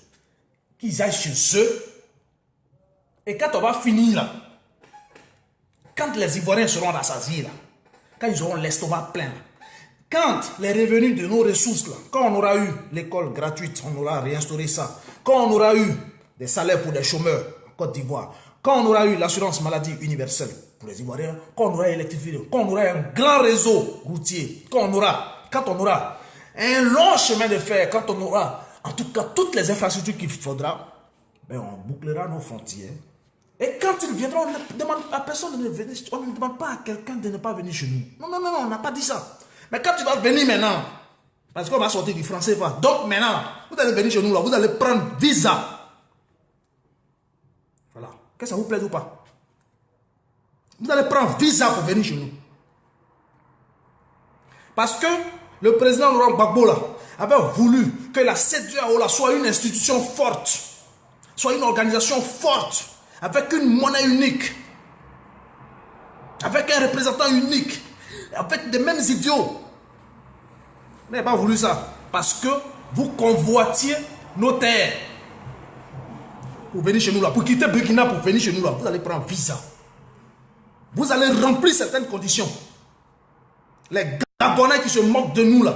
Qu'ils aillent chez eux. Et quand on va finir là, quand les Ivoiriens seront rassasiés là, quand ils auront l'estomac plein là, quand les revenus de nos ressources là, quand on aura eu l'école gratuite, on aura réinstauré ça, quand on aura eu des salaires pour des chômeurs en Côte d'Ivoire, quand on aura eu l'assurance maladie universelle pour les Ivoiriens, quand on aura électrifié, quand on aura un grand réseau routier, quand on aura un long chemin de fer, quand on aura en tout cas toutes les infrastructures qu'il faudra, ben on bouclera nos frontières. Et quand ils viendront, on ne demande à personne de venir, on ne demande pas à quelqu'un de ne pas venir chez nous. Non, on n'a pas dit ça. Mais quand tu vas venir maintenant, parce qu'on va sortir du français, donc maintenant, vous allez venir chez nous, là, vous allez prendre visa. Voilà. Que ça vous plaise ou pas? Vous allez prendre visa pour venir chez nous. Parce que le président Laurent Gbagbo là, avait voulu que la CEDEAO soit une institution forte, soit une organisation forte, avec une monnaie unique, avec un représentant unique, avec des mêmes idiots. Mais il n'a pas voulu ça, parce que vous convoitiez nos terres pour venir chez nous là, pour quitter Burkina pour venir chez nous là, vous allez prendre visa. Vous allez remplir certaines conditions. Les Gabonais qui se moquent de nous là,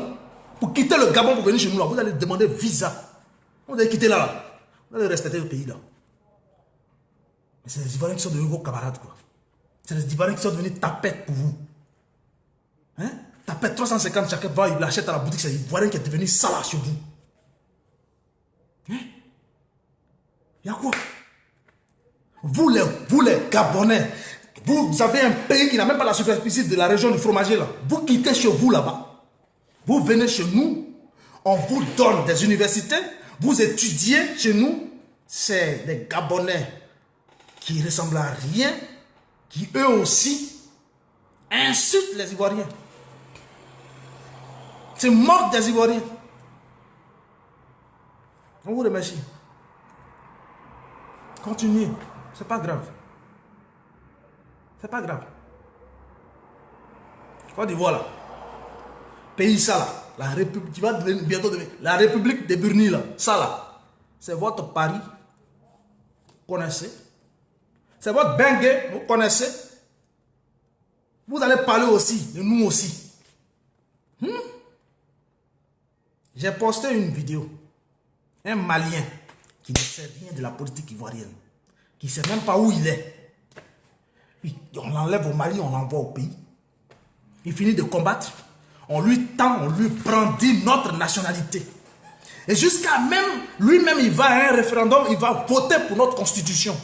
pour quitter le Gabon pour venir chez nous là, vous allez demander visa. Vous allez quitter là. Vous allez respecter le pays là. Mais c'est les Ivoiriens qui sont devenus vos camarades quoi. C'est les Ivoiriens qui sont devenus tapettes pour vous. Hein? Tapette 350, chacun va, il l'achète à la boutique, c'est l'Ivoirien qui est devenu sale chez vous. Hein? Il y a quoi? Vous les Gabonais, vous avez un pays qui n'a même pas la superficie de la région du fromager là. Vous quittez chez vous là-bas. Vous venez chez nous, on vous donne des universités, vous étudiez chez nous. C'est des Gabonais qui ressemblent à rien, qui eux aussi insultent les Ivoiriens. C'est moque des Ivoiriens. On vous remercie. Continuez. C'est pas grave. C'est pas grave. Côte d'Ivoire là. Pays ça là. La République, qui va bientôt devenir la République de Burni là. Ça là. C'est votre pari. Vous connaissez. C'est votre bengue. Vous connaissez. Vous allez parler aussi de nous aussi. J'ai posté une vidéo. Un Malien qui ne sait rien de la politique ivoirienne. Qui ne sait même pas où il est. On l'enlève au Mali, on l'envoie au pays. Il finit de combattre. On lui tend, on lui brandit notre nationalité. Et jusqu'à même, lui-même, il va à un référendum, il va voter pour notre constitution.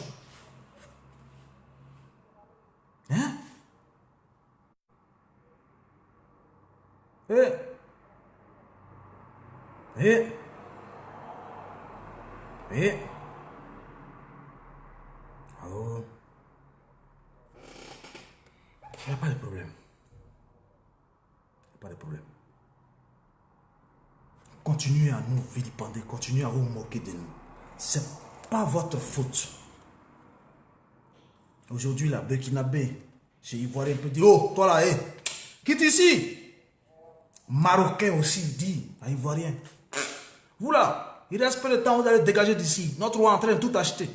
Hein? Alors, il n'y a pas de problème. Il n'y a pas de problème. Continuez à nous vilipender, continuez à vous moquer de nous. Ce n'est pas votre faute. Aujourd'hui, la Burkinabé, chez Ivoirien, peut dire, oh, toi là, quitte ici. Marocain aussi dit à Ivoirien, vous là, il reste peu de temps, vous allez dégager d'ici. Notre roi est en train de tout acheter.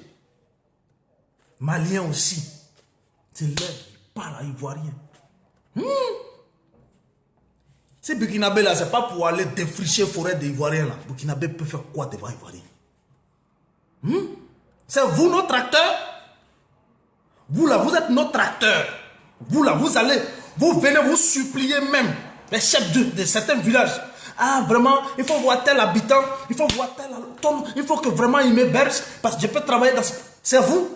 Malien aussi. C'est là, il parle à Ivoirien. Ces Burkinabé là, c'est pas pour aller défricher forêt des Ivoiriens là. Burkinabé peut faire quoi devant Ivoirien? C'est vous notre acteur? Vous là, vous êtes notre acteur. Vous là, vous venez vous supplier même les chefs de certains villages. Ah, vraiment, il faut voir tel habitant, il faut voir tel tonne, il faut que vraiment il m'héberge parce que je peux travailler dans ce... C'est vous.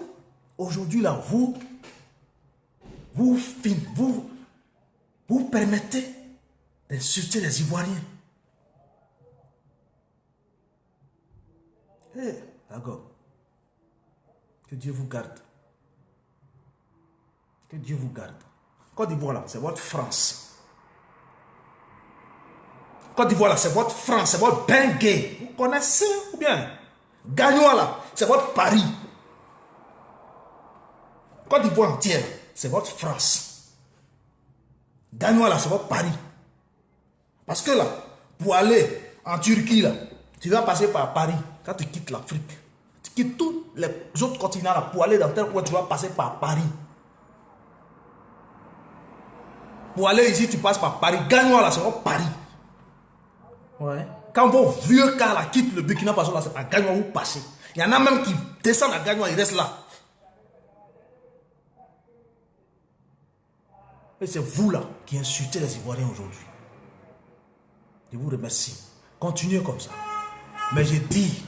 Aujourd'hui là, vous permettez d'insulter les Ivoiriens. D'accord. Que Dieu vous garde. Que Dieu vous garde. Côte d'Ivoire là, c'est votre France. Côte d'Ivoire là, c'est votre France, c'est votre Bengue. Vous connaissez ou bien? Gagnois là, c'est votre Paris. Côte d'Ivoire entière, c'est votre France. Gagnois là, c'est votre Paris. Parce que là, pour aller en Turquie là, tu vas passer par Paris quand tu quittes l'Afrique. Tu quittes tous les autres continents là pour aller dans tel coin, tu vas passer par Paris. Pour aller ici, tu passes par Paris. Gagnois là, c'est votre Paris. Ouais. Quand vos vieux cars là quittent le Burkina Faso là, c'est par Gagnois vous passez. Il y en a même qui descendent à Gagnois, ils restent là. Et c'est vous là qui insultez les Ivoiriens aujourd'hui. Je vous remercie. Continuez comme ça. Mais je dis,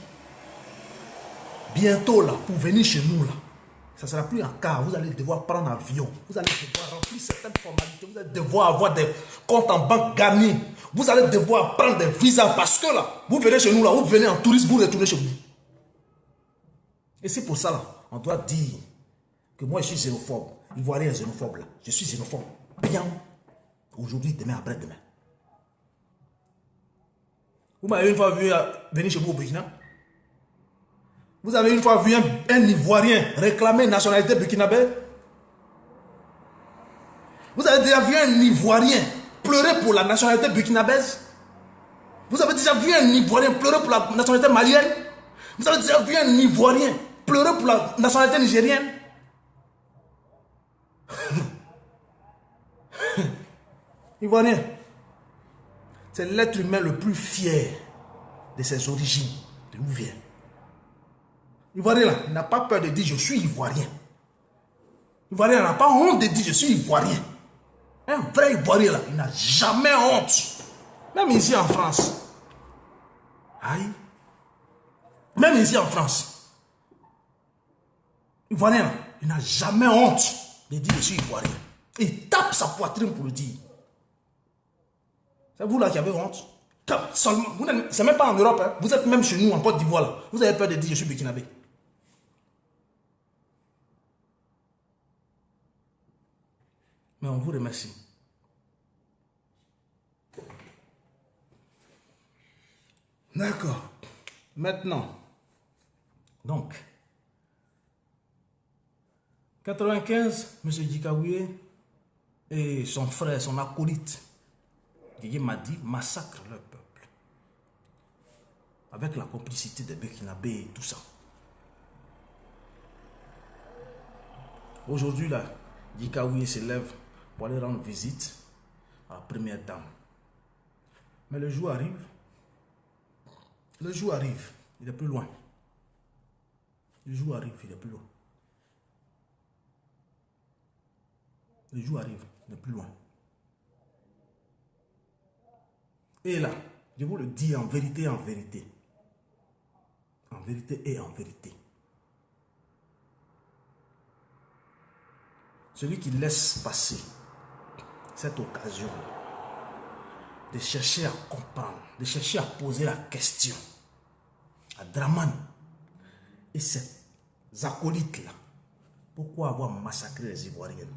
bientôt là, pour venir chez nous là, ça ne sera plus un car. Vous allez devoir prendre un avion. Vous allez devoir remplir certaines formalités. Vous allez devoir avoir des comptes en banque gagnés. Vous allez devoir prendre des visas parce que là, vous venez chez nous là, vous venez en tourisme, vous retournez chez vous. Et c'est pour ça là, on doit dire que moi je suis xénophobe. Ivoirien est xénophobe là. Je suis xénophobe. Bien. Aujourd'hui, demain, après-demain. Vous m'avez une fois vu venir chez vous au Burkina? Vous avez une fois vu un Ivoirien réclamer nationalité burkinabé? Vous avez déjà vu un Ivoirien pleurer pour la nationalité burkinabèse? Vous avez déjà vu un Ivoirien pleurer pour la nationalité malienne? Vous avez déjà vu un Ivoirien pleurer pour la nationalité nigérienne? Ivoirien. C'est l'être humain le plus fier de ses origines, de d'où il vient. Ivoirien là, il n'a pas peur de dire je suis Ivoirien. Ivoirien n'a pas honte de dire je suis Ivoirien. Un vrai Ivoirien là, il n'a jamais honte. Même ici en France. Aïe. Même ici en France. Ivoirien là, il n'a jamais honte de dire je suis Ivoirien. Il tape sa poitrine pour le dire. C'est vous là qui avez honte. C'est même pas en Europe. Hein. Vous êtes même chez nous en Côte d'Ivoire là. Vous avez peur de dire je suis burkinabé. Mais on vous remercie. D'accord. Maintenant, donc, 95, M. Djikaouye et son frère, son acolyte, Guigui Madi, massacrent leur peuple. Avec la complicité des Burkinabés et tout ça. Aujourd'hui, là, Djikaouye se lève pour aller rendre visite à la première dame. Mais le jour arrive. Le jour arrive, il est plus loin. Le jour arrive, il est plus loin. Le jour arrive, il est plus loin. Et là, je vous le dis en vérité, en vérité. En vérité et en vérité. Celui qui laisse passer cette occasion de chercher à comprendre, de chercher à poser la question à Draman et ces acolytes-là, pourquoi avoir massacré les Ivoiriens?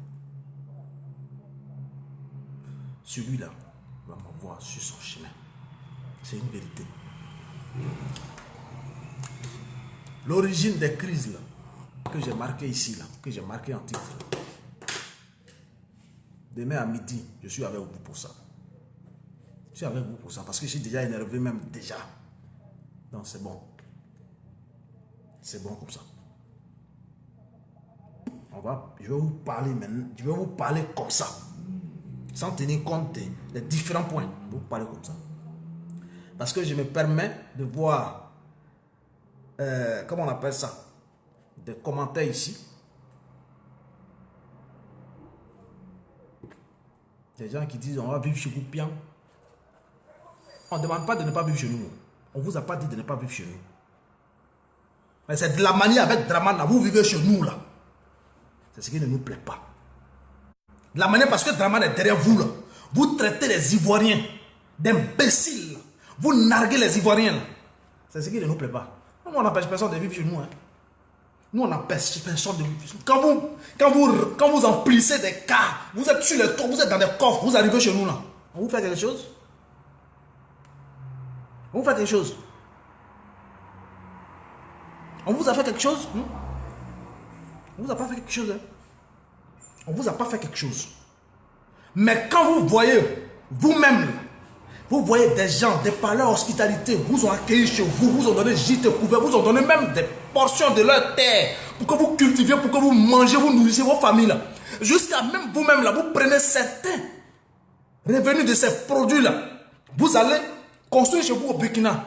Celui-là va m'avoir sur son chemin. C'est une vérité. L'origine des crises là, que j'ai marqué ici, là, que j'ai marqué en titre. Demain à midi, je suis avec vous pour ça. Je suis avec vous pour ça, parce que je suis déjà énervé même déjà. Donc c'est bon. C'est bon comme ça. Je vais vous parler maintenant. Je vais vous parler comme ça. Sans tenir compte des différents points. Je vais vous parler comme ça. Parce que je me permets de voir, comment on appelle ça, des commentaires ici. Des gens qui disent on va vivre chez vous bien. On ne demande pas de ne pas vivre chez nous. On ne vous a pas dit de ne pas vivre chez nous. Mais c'est de la manière avec Draman là, vous vivez chez nous là. C'est ce qui ne nous plaît pas. De la manière parce que Draman est derrière vous là. Vous traitez les Ivoiriens d'imbéciles. Vous narguez les Ivoiriens là. C'est ce qui ne nous plaît pas. Nous on n'empêche personne de vivre chez nous. Hein. Nous on n'empêche personne de vivre chez nous. Quand vous emplissez des cas, vous êtes sur les toits, vous êtes dans des coffres, vous arrivez chez nous là. On vous fait quelque chose? On vous fait quelque chose? On vous a fait quelque chose? On vous a pas fait quelque chose? Hein? On vous a pas fait quelque chose. Mais quand vous voyez vous-même, vous voyez des gens, des parleurs hospitalité, vous ont accueilli chez vous, vous ont donné gîte couvert, vous ont donné même des portions de leur terre pour que vous cultiviez, pour que vous mangez, vous nourrissez vos familles là. Jusqu'à même vous-même là, vous prenez certains revenus de ces produits là. Vous allez construire chez vous au Burkina.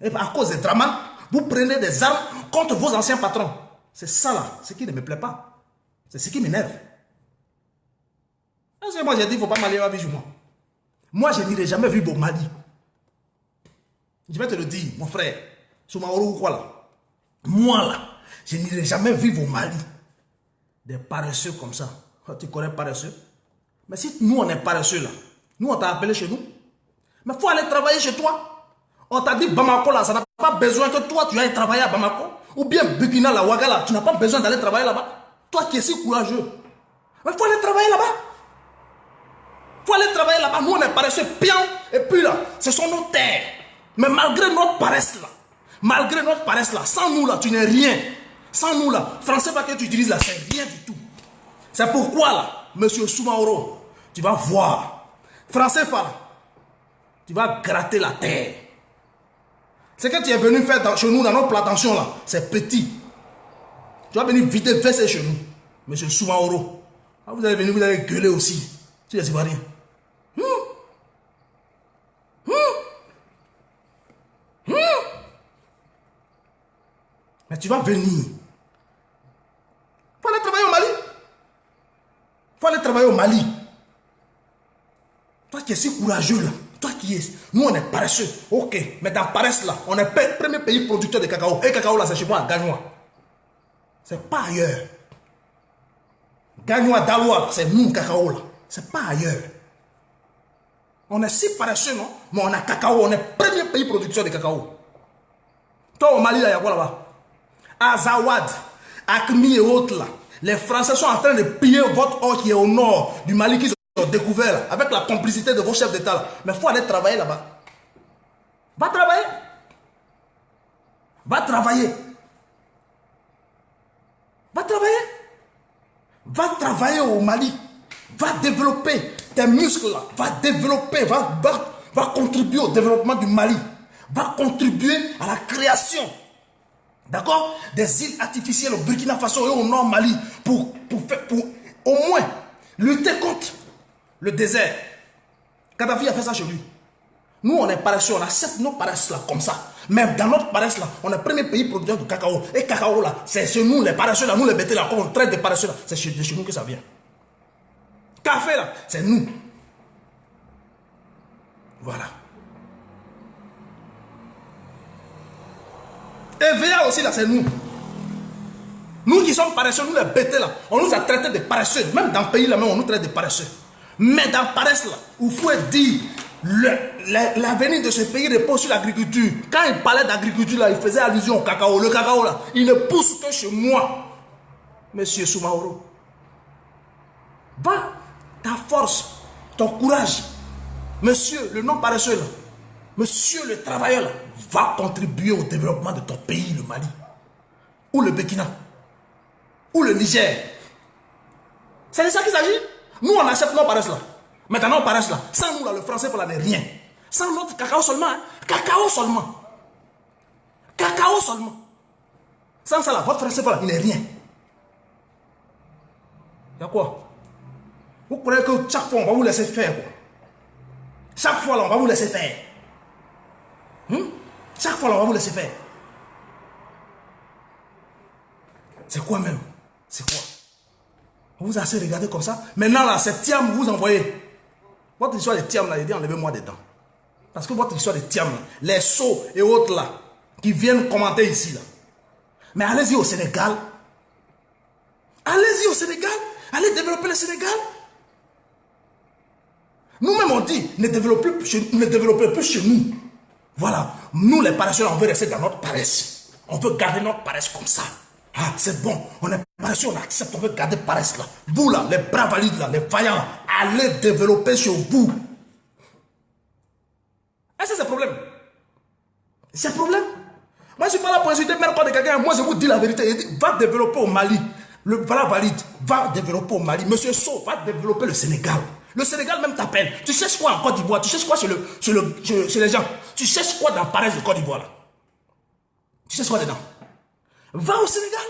Et à cause des Draman, vous prenez des armes contre vos anciens patrons. C'est ça là, ce qui ne me plaît pas. C'est ce qui m'énerve. Parce que moi j'ai dit, il ne faut pas m'aller à vivre moi. Moi je n'irai jamais vivre au Mali. Je vais te le dire, mon frère. Soumaoro ou quoi là. Moi là, je n'irai jamais vivre au Mali. Des paresseux comme ça. Tu connais paresseux? Mais si nous on est paresseux là, nous on t'a appelé chez nous. Mais il faut aller travailler chez toi. On t'a dit Bamako là, ça n'a pas besoin que toi tu ailles travailler à Bamako. Ou bien Burkina la Ouaga là, tu n'as pas besoin d'aller travailler là-bas. Toi qui es si courageux. Mais il faut aller travailler là-bas. Il faut aller travailler là-bas. Nous on est paresseux, pion. Et puis là, ce sont nos terres. Mais malgré notre paresse là, sans nous là, tu n'es rien. Sans nous là, français pas que tu utilises là, c'est rien du tout. C'est pourquoi là, monsieur Soumaoro, tu vas voir. Français pas là, tu vas gratter la terre. Ce que tu es venu faire chez nous dans notre plantation là, c'est petit. Tu vas venir vider verser chez nous. Monsieur Soumaoro. Vous allez venir, vous allez gueuler aussi. Tu es Ivoirien. Mais tu vas venir. Faut aller travailler au Mali. Faut aller travailler au Mali. Toi qui es si courageux là. Toi qui es. Nous on est paresseux. Ok. Mais dans paresse là, on est le premier pays producteur de cacao. Et cacao là, c'est chez moi à Gagnois. C'est pas ailleurs. Gagnois, Dalois, c'est nous cacao là. C'est pas ailleurs. On est si paresseux, non? Mais on a cacao. On est le premier pays producteur de cacao. Toi au Mali là, il y a quoi là-bas? Azawad, Akmi et autres là. Les Français sont en train de piller votre or qui est au nord du Mali qu'ils ont découvert là, avec la complicité de vos chefs d'État là. Mais il faut aller travailler là-bas. Va travailler. Va travailler. Va travailler. Va travailler au Mali. Va développer tes muscles là. Va développer, va contribuer au développement du Mali. Va contribuer à la création. D'accord? Des îles artificielles au Burkina Faso et au nord Mali pour au moins lutter contre le désert. Kadhafi a fait ça chez lui. Nous, on est paresseux, on accepte nos paresses là comme ça. Mais dans notre paresse là, on est le premier pays producteur de cacao. Et cacao là, c'est chez nous les paresseux là, nous les bêtés là, quand on traite des paresseux là, c'est chez nous que ça vient. Café là, c'est nous. Voilà. Et VA aussi là, c'est nous. Nous qui sommes paresseux, nous les bêtés là, on nous a traités de paresseux. Même dans le pays là, même on nous traite de paresseux. Mais dans la paresse là, il faut dire, l'avenir de ce pays repose sur l'agriculture. Quand il parlait d'agriculture là, il faisait allusion au cacao. Le cacao là, il ne pousse que chez moi. Monsieur Soumaoro. Va, ta force, ton courage. Monsieur, le non paresseux là. Monsieur le travailleur là, va contribuer au développement de ton pays, le Mali, ou le Burkina, ou le Niger. C'est de ça qu'il s'agit. Nous, on accepte nos paresses là. Maintenant, nos paresses là, sans nous là, le français n'est rien. Sans notre cacao seulement, hein? Cacao seulement. Cacao seulement. Sans ça là, votre français là, il n'est rien. Il y a quoi? Vous croyez que chaque fois, on va vous laisser faire quoi? Chaque fois là, on va vous laisser faire. Chaque fois là, on va vous laisser faire. C'est quoi même? C'est quoi? On vous a assez regardé comme ça. Maintenant là, c'est Tiam, vous envoyez. Votre histoire de Tiam là, il dit enlevez-moi dedans. Parce que votre histoire de Tiam là, les sots et autres là, qui viennent commenter ici là. Mais allez-y au Sénégal. Allez-y au Sénégal. Allez développer le Sénégal. Nous-mêmes on dit, ne développez plus chez nous. Voilà, nous les paresseux, on veut rester dans notre paresse. On veut garder notre paresse comme ça. Ah, c'est bon, on est paresseux, on accepte, on veut garder paresse là. Vous là, les bras valides là, les vaillants, allez développer chez vous. Est-ce que c'est un problème? C'est un problème? Moi je suis pas là pour insulter même quand de quelqu'un, moi je vous dis la vérité, va développer au Mali. Le bras valide, va développer au Mali. Monsieur So, va développer le Sénégal. Le Sénégal même t'appelle. Tu cherches quoi en Côte d'Ivoire? Tu cherches quoi chez les gens? Tu cherches quoi dans Paris de Côte d'Ivoire là? Tu cherches quoi dedans? Va au Sénégal.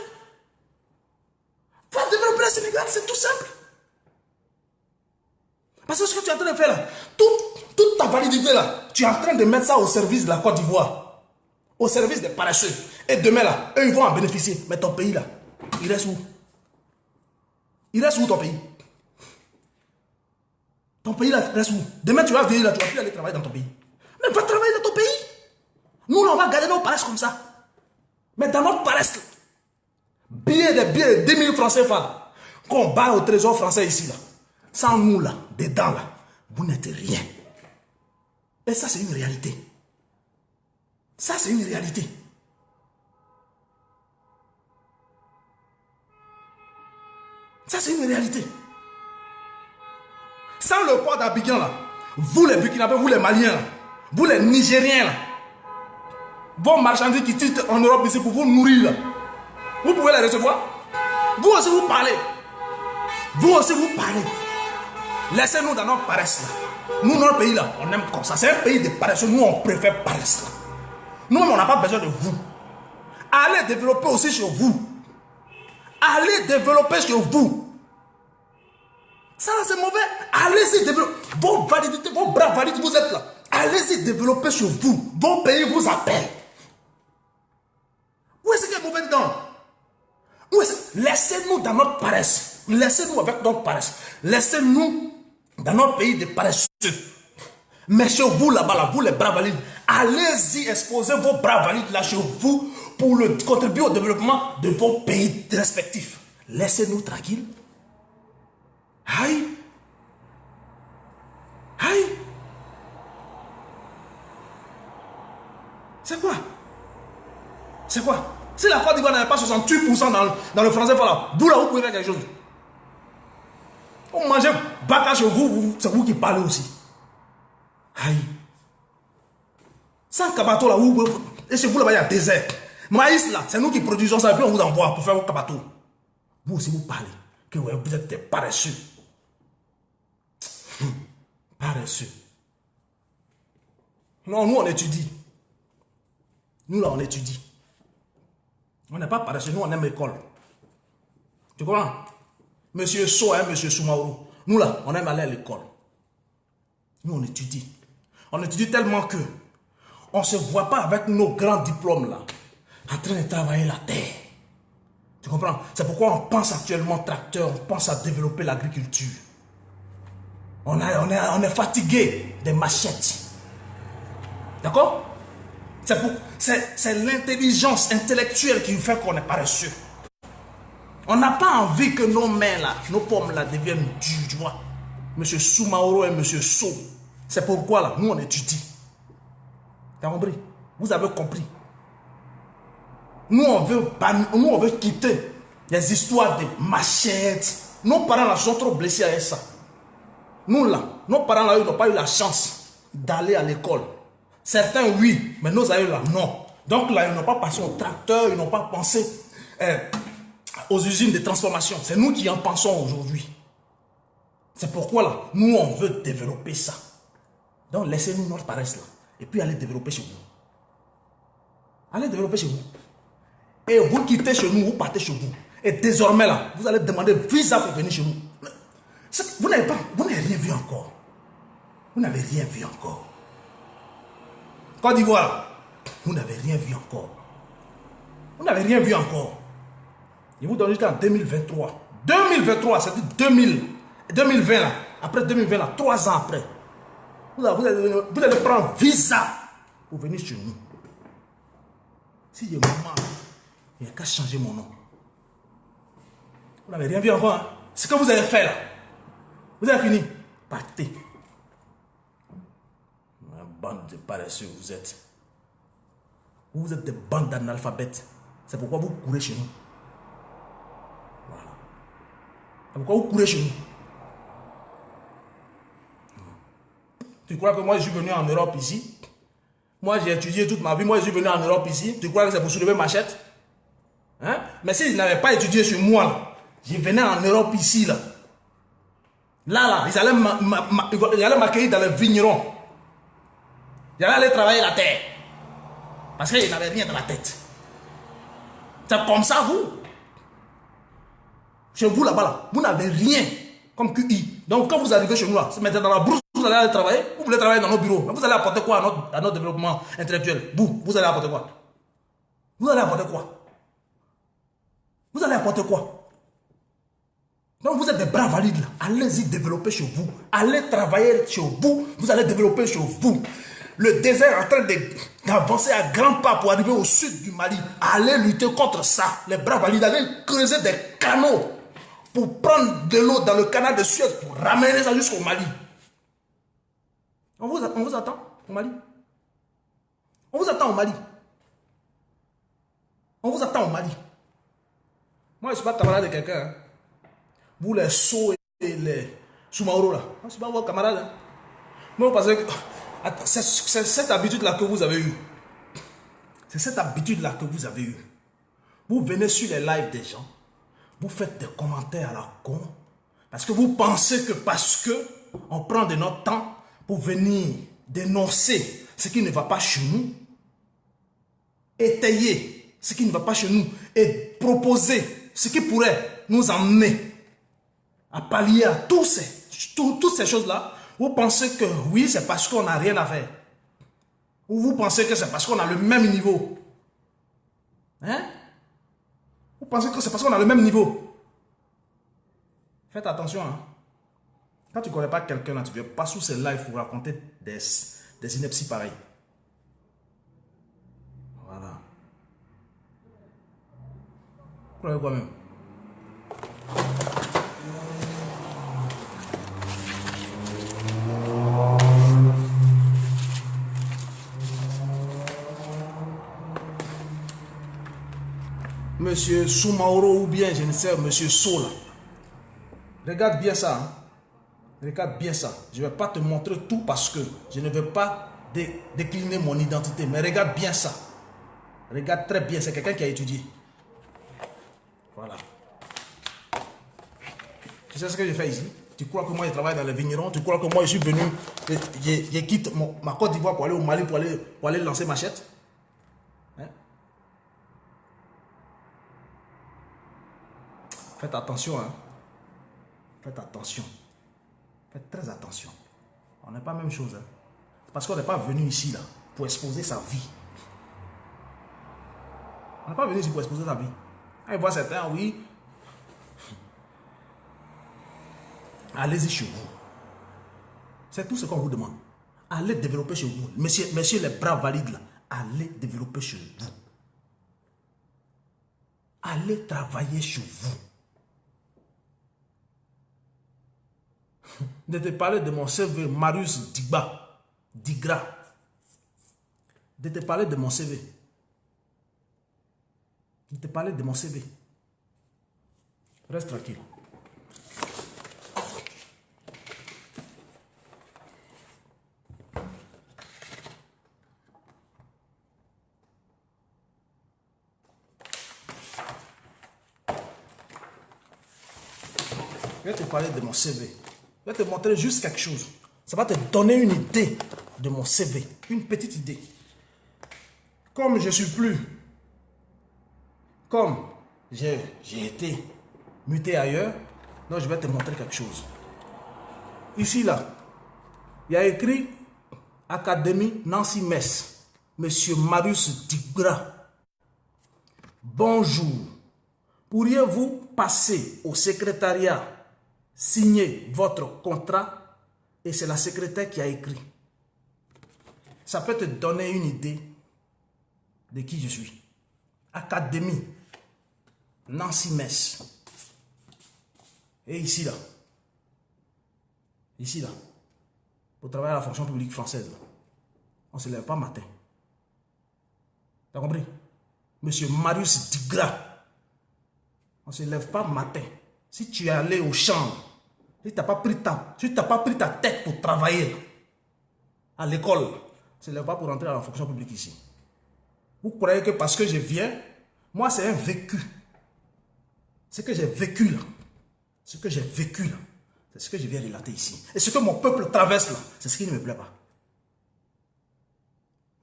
Va développer le Sénégal, c'est tout simple. Parce que ce que tu es en train de faire là, toute ta validité là, tu es en train de mettre ça au service de la Côte d'Ivoire. Au service des paresseux. Et demain là, eux ils vont en bénéficier. Mais ton pays là, il reste où? Il reste où ton pays? Ton pays là reste où? Demain tu vas vieillir là, tu vas plus aller travailler dans ton pays. Mais va travailler dans ton pays. Nous là, on va garder nos paresses comme ça. Mais dans notre paresse, des billets de 10 000 francs CFA qu'on bat au trésor français ici là. Sans nous là, dedans là, vous n'êtes rien. Et ça c'est une réalité. Ça c'est une réalité. Ça c'est une réalité. Sans le port d'Abidjan là, vous les Burkinabés, vous les Maliens là, vous les Nigériens là, vos marchandises qui titrent en Europe ici pour vous nourrir là, vous pouvez les recevoir. Vous aussi vous parlez. Vous aussi vous parlez. Laissez-nous dans notre paresse là. Nous, notre pays là, on aime comme ça. C'est un pays de paresse. Nous, on préfère paresse là. Nous, on n'a pas besoin de vous. Allez développer aussi chez vous. Allez développer chez vous. Ça, c'est mauvais. Allez-y, développer. Vos validités, vos bras valides, vous êtes là. Allez-y, développer sur vous. Vos pays vous appellent. Où est-ce qu'il y a mauvais dedans? Laissez-nous dans notre paresse. Laissez-nous avec notre paresse. Laissez-nous dans notre pays de paresseux. Mais chez vous là-bas, là, vous les bras valides, allez-y exposer vos bras valides là chez vous pour contribuer au développement de vos pays respectifs. Laissez-nous tranquilles. Aïe. Aïe. C'est quoi? C'est quoi? Si la Côte d'Ivoire n'avait pas 68% dans le français, voilà, d'où là vous pouvez faire quelque chose. Vous mangez baka chez vous, c'est vous qui parlez aussi. Aïe. Sans kabato là, et chez vous là-bas il y a désert. Maïs là, c'est nous qui produisons ça et puis on vous envoie pour faire vos kabato. Vous aussi vous parlez que ouais, vous êtes des paresseux. Paresseux. Non, nous on étudie. Nous là on étudie. On n'est pas paresseux, nous on aime l'école. Tu comprends? Monsieur So, hein, Monsieur Soumaoro. Nous là, on aime aller à l'école. Nous on étudie. On étudie tellement que on ne se voit pas avec nos grands diplômes là, en train de travailler la terre. Tu comprends? C'est pourquoi on pense actuellement tracteur, on pense à développer l'agriculture. On est fatigué des machettes. D'accord? C'est l'intelligence intellectuelle qui fait qu'on est paresseux. On n'a pas envie que nos mains là, nos pommes là deviennent dures, tu vois. Monsieur Soumaoro et Monsieur So. C'est pourquoi là, nous on étudie. T'as compris? Vous avez compris. Nous on veut quitter les histoires de machettes. Nos parents là sont trop blessés avec ça. Nous là, nos parents là, ils n'ont pas eu la chance d'aller à l'école. Certains oui, mais nos aïeux là non. Donc là, ils n'ont pas passé au tracteur, ils n'ont pas pensé aux usines de transformation. C'est nous qui en pensons aujourd'hui. C'est pourquoi là, nous on veut développer ça. Donc laissez-nous notre paresse là. Et puis allez développer chez vous. Allez développer chez vous. Et vous quittez chez nous, vous partez chez vous. Et désormais là, vous allez demander visa pour venir chez nous. Vous n'avez rien vu encore. Vous n'avez rien vu encore. Côte d'Ivoire, vous n'avez rien vu encore. Vous n'avez rien vu encore. Je vous donne jusqu'en 2023. 2023, c'est 2020 là. Après 2020 là, 3 ans après. Vous allez prendre visa pour venir chez nous. Si il y a un moment, il n'y a qu'à changer mon nom. Vous n'avez rien vu encore. Hein? Ce que vous avez fait là, vous avez fini. Partez. Une bande de paresseux, vous êtes. Vous êtes des bandes d'analphabètes. C'est pourquoi vous courez chez nous. Voilà. C'est pourquoi vous courez chez nous. Tu crois que moi je suis venu en Europe ici? Moi j'ai étudié toute ma vie, moi je suis venu en Europe ici. Tu crois que c'est pour soulever ma machette? Hein? Mais si je n'avais pas étudié sur moi, là, je venais en Europe ici, là. Là, ils allaient m'accueillir dans le vigneron. J'allais aller travailler la terre. Parce qu'ils n'avaient rien dans la tête. C'est comme ça, vous. Chez vous, là-bas, là, vous n'avez rien comme QI. Donc, quand vous arrivez chez nous, là, c'est maintenant dans la brousse, vous allez aller travailler, vous voulez travailler dans nos bureaux. Mais vous allez apporter quoi à notre développement intellectuel? Vous allez apporter quoi? Vous allez apporter quoi? Vous allez apporter quoi? Donc vous êtes des bras valides là. Allez-y développer chez vous. Allez travailler chez vous. Vous allez développer chez vous. Le désert est en train d'avancer à grands pas pour arriver au sud du Mali. Allez lutter contre ça. Les bras valides, allez creuser des canaux pour prendre de l'eau dans le canal de Suez pour ramener ça jusqu'au Mali. On vous attend au Mali. On vous attend au Mali. On vous attend au Mali. Moi, je ne suis pas camarade de quelqu'un. Hein. Vous, les So et les Soumaoro, là. Je ne suis pas votre camarade. Hein. Moi, parce que c'est cette habitude-là que vous avez eue. C'est cette habitude-là que vous avez eue. Vous venez sur les lives des gens. Vous faites des commentaires à la con. Parce que vous pensez que parce que on prend de notre temps pour venir dénoncer ce qui ne va pas chez nous, étayer ce qui ne va pas chez nous et proposer ce qui pourrait nous emmener à pallier à toutes ces choses-là, vous pensez que oui, c'est parce qu'on n'a rien à faire. Ou vous pensez que c'est parce qu'on a le même niveau. Hein? Vous pensez que c'est parce qu'on a le même niveau. Faites attention. Hein? Quand tu ne connais pas quelqu'un, là, tu ne viens pas sous ses lives pour raconter des inepties pareilles. Voilà. Vous croyez quoi même? Monsieur Soumaoro ou bien, je ne sais, Monsieur Sola. Regarde bien ça. Hein? Regarde bien ça. Je ne vais pas te montrer tout parce que je ne veux pas décliner mon identité. Mais regarde bien ça. Regarde très bien. C'est quelqu'un qui a étudié. Voilà. Tu sais ce que je fais ici? Tu crois que moi je travaille dans les vignerons? Tu crois que moi je suis venu, je quitte ma Côte d'Ivoire pour aller au Mali pour aller lancer Machette? Hein? Faites attention, hein. Faites attention. Faites très attention. On n'est pas la même chose. Hein. Parce qu'on n'est pas venu ici là pour exposer sa vie. On n'est pas venu ici pour exposer sa vie. Quand il voit certains, oui. Allez-y chez vous. C'est tout ce qu'on vous demande. Allez développer chez vous. Messieurs les bras valides là. Allez développer chez vous. Allez travailler chez vous. De te parler de mon CV, Marius Digra. De te parler de mon CV. De te parler de mon CV. Reste tranquille. Je vais te parler de mon CV. Je vais te montrer juste quelque chose. Ça va te donner une idée de mon CV. Une petite idée. Comme je suis plus. Comme j'ai été muté ailleurs. Donc je vais te montrer quelque chose. Ici là. Il y a écrit Académie Nancy Metz. Monsieur Marius Digra. Bonjour. Pourriez-vous passer au secrétariat? Signez votre contrat et c'est la secrétaire qui a écrit. Ça peut te donner une idée de qui je suis. Académie Nancy Metz. Et ici là, pour travailler à la fonction publique française, là, on ne se lève pas matin. Tu as compris? Monsieur Marius Digra. On ne se lève pas matin. Si tu es allé au champ, si tu n'as pas pris ta tête pour travailler à l'école, ce n'est pas pour entrer à la fonction publique ici. Vous croyez que parce que je viens, moi c'est un vécu. Ce que j'ai vécu là, c'est ce que je viens relater ici. Et ce que mon peuple traverse là, c'est ce qui ne me plaît pas.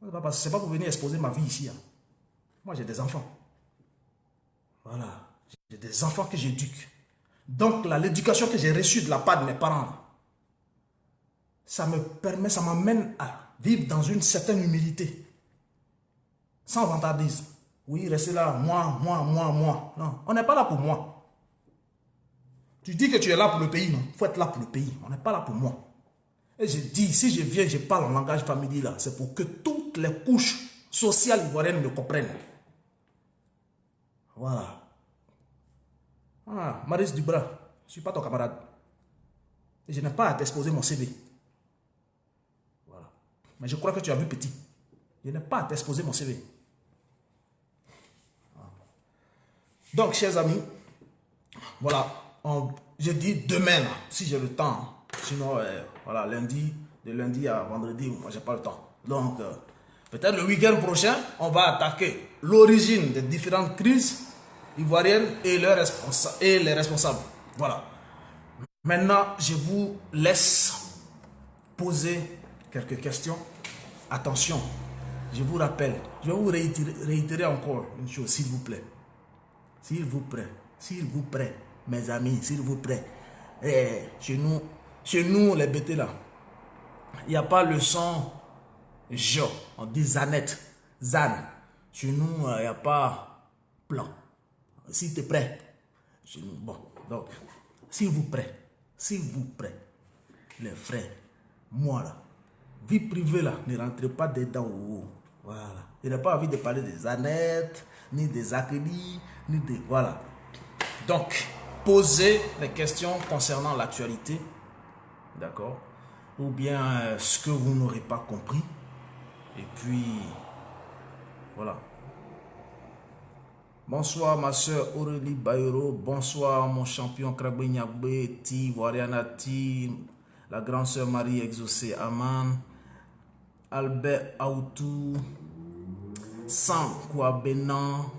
Ce n'est pas pour venir exposer ma vie ici. Hein. Moi j'ai des enfants. Voilà. J'ai des enfants que j'éduque. Donc, l'éducation que j'ai reçue de la part de mes parents, ça m'amène à vivre dans une certaine humilité. Sans vantardisme. Oui, restez là, moi. Non, on n'est pas là pour moi. Tu dis que tu es là pour le pays, non? Il faut être là pour le pays. On n'est pas là pour moi. Et je dis, si je viens, je parle en langage familier là, c'est pour que toutes les couches sociales ivoiriennes me comprennent. Voilà. Ah, Marius Dubra, je ne suis pas ton camarade. Et je n'ai pas à t'exposer mon CV. Voilà. Mais je crois que tu as vu petit. Je n'ai pas à t'exposer mon CV. Donc, chers amis, voilà. Je dis demain, là, si j'ai le temps. Sinon, voilà, de lundi à vendredi, moi, je n'ai pas le temps. Donc, peut-être le week-end prochain, on va attaquer l'origine des différentes crises ivoiriennes et les responsables. Voilà. Maintenant, je vous laisse poser quelques questions. Attention, je vous rappelle, je vais vous réitérer encore une chose, s'il vous plaît. S'il vous plaît, mes amis, s'il vous plaît. Chez nous, les BT là, il n'y a pas le son Jo. On dit Zanette. Zan. Chez nous, il n'y a pas plan. Si tu es prêt. Chez nous, bon. Donc, s'il vous plaît, les frères, moi là, vie privée là, ne rentrez pas dedans. Voilà. Je n'ai pas envie de parler des Zanettes, ni des Akeli, ni des... Voilà. Donc, posez les questions concernant l'actualité, d'accord? Ou bien ce que vous n'aurez pas compris. Et puis, voilà. Bonsoir ma soeur Aurélie Bayero. Bonsoir mon champion Kragbe Nyagbe, Ti, Wariana Ti, la grande soeur Marie Exaucée Aman, Albert Aoutou, Sam Kouabenan.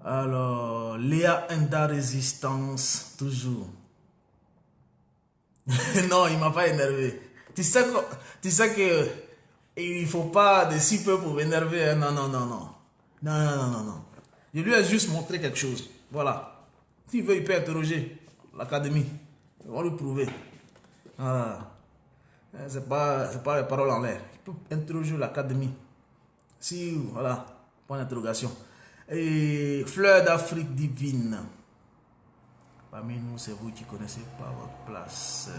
Alors, Léa Enda Résistance, toujours. Non, il m'a pas énervé. Tu sais que il faut pas de si peu pour m'énerver. Hein? Non. Je lui ai juste montré quelque chose. Voilà. S'il veut, il peut interroger l'académie. Ils vont lui prouver. Voilà. C'est pas les paroles en l'air. Il peut interroger l'académie. Si, voilà, point d'interrogation. Et Fleur d'Afrique divine. Parmi nous, c'est vous qui connaissez pas votre place.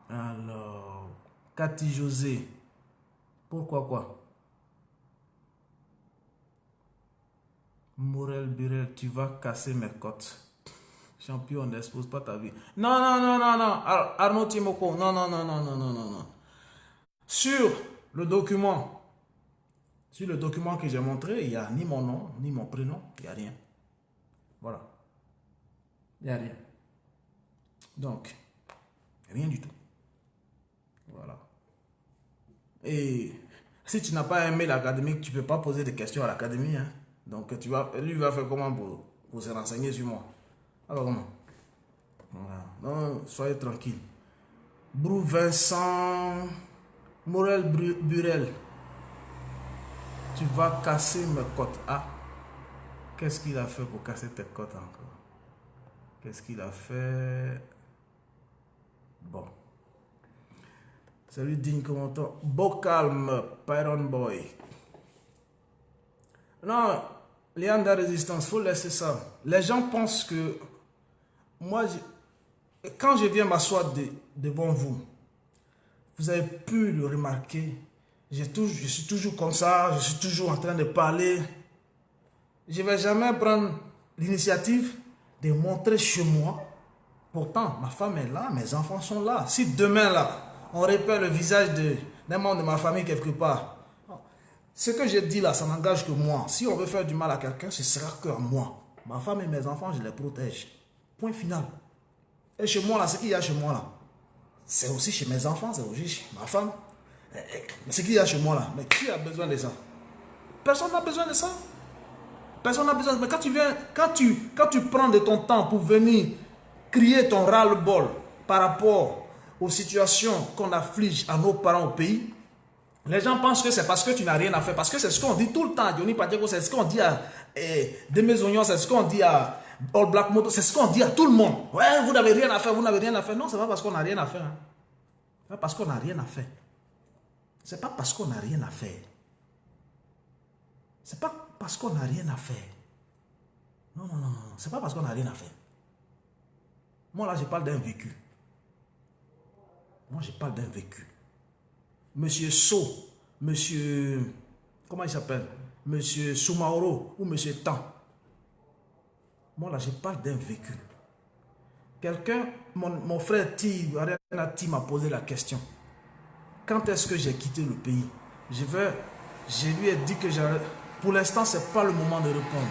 Alors, Cathy José. Pourquoi quoi? Morel Burel, tu vas casser mes côtes. Champion, n'expose pas ta vie. Non. Arnaud Timoko, non. Sur le document que j'ai montré, il n'y a ni mon nom, ni mon prénom, il n'y a rien. Voilà. Il n'y a rien. Donc, rien du tout. Voilà. Et si tu n'as pas aimé l'académie, tu ne peux pas poser des questions à l'académie. Hein. Donc, lui va faire comment pour se renseigner sur moi? Alors, comment? Voilà. Non, soyez tranquille. Brou Vincent, Morel Burel, tu vas casser mes côtes. Ah, qu'est-ce qu'il a fait pour casser tes côtes encore? Qu'est-ce qu'il a fait? Bon. Salut digne commentaire. Beau calme, Pyron Boy. Non, Léon de Résistance, il faut laisser ça. Les gens pensent que moi, quand je viens m'asseoir devant vous, vous avez pu le remarquer. Je suis toujours comme ça, je suis toujours en train de parler. Je ne vais jamais prendre l'initiative de montrer chez moi. Pourtant, ma femme est là, mes enfants sont là. Si demain, là, on repère le visage d'un membre de ma famille quelque part, ce que je dis là, ça n'engage que moi. Si on veut faire du mal à quelqu'un, ce sera que à moi. Ma femme et mes enfants, je les protège. Point final. Et chez moi, là, ce qu'il y a chez moi, là, c'est aussi chez mes enfants, c'est aussi chez ma femme. Mais ce qu'il y a chez moi, là, mais qui a besoin de ça? Personne n'a besoin de ça. Personne n'a besoin de ça. Mais quand tu prends de ton temps pour venir crier ton ras-le-bol par rapport aux situations qu'on afflige à nos parents au pays, les gens pensent que c'est parce que tu n'as rien à faire. Parce que c'est ce qu'on dit tout le temps à Johnny Pacheco, c'est ce qu'on dit à Demes Oignon, c'est ce qu'on dit à All Black Moto, c'est ce qu'on dit à tout le monde. Ouais, vous n'avez rien à faire, vous n'avez rien à faire. Non, c'est pas parce qu'on n'a rien à faire. Hein. C'est pas parce qu'on n'a rien à faire. C'est pas parce qu'on n'a rien à faire. C'est pas parce qu'on n'a rien à faire. Non. C'est pas parce qu'on n'a rien à faire. Moi là, je parle d'un vécu. Moi, je parle d'un vécu. Monsieur So, monsieur, comment il s'appelle? Monsieur Soumaoro ou monsieur Tan. Moi là, je parle d'un vécu. Quelqu'un, mon frère Ti m'a posé la question. Quand est-ce que j'ai quitté le pays? Je lui ai dit que pour l'instant, ce n'est pas le moment de répondre.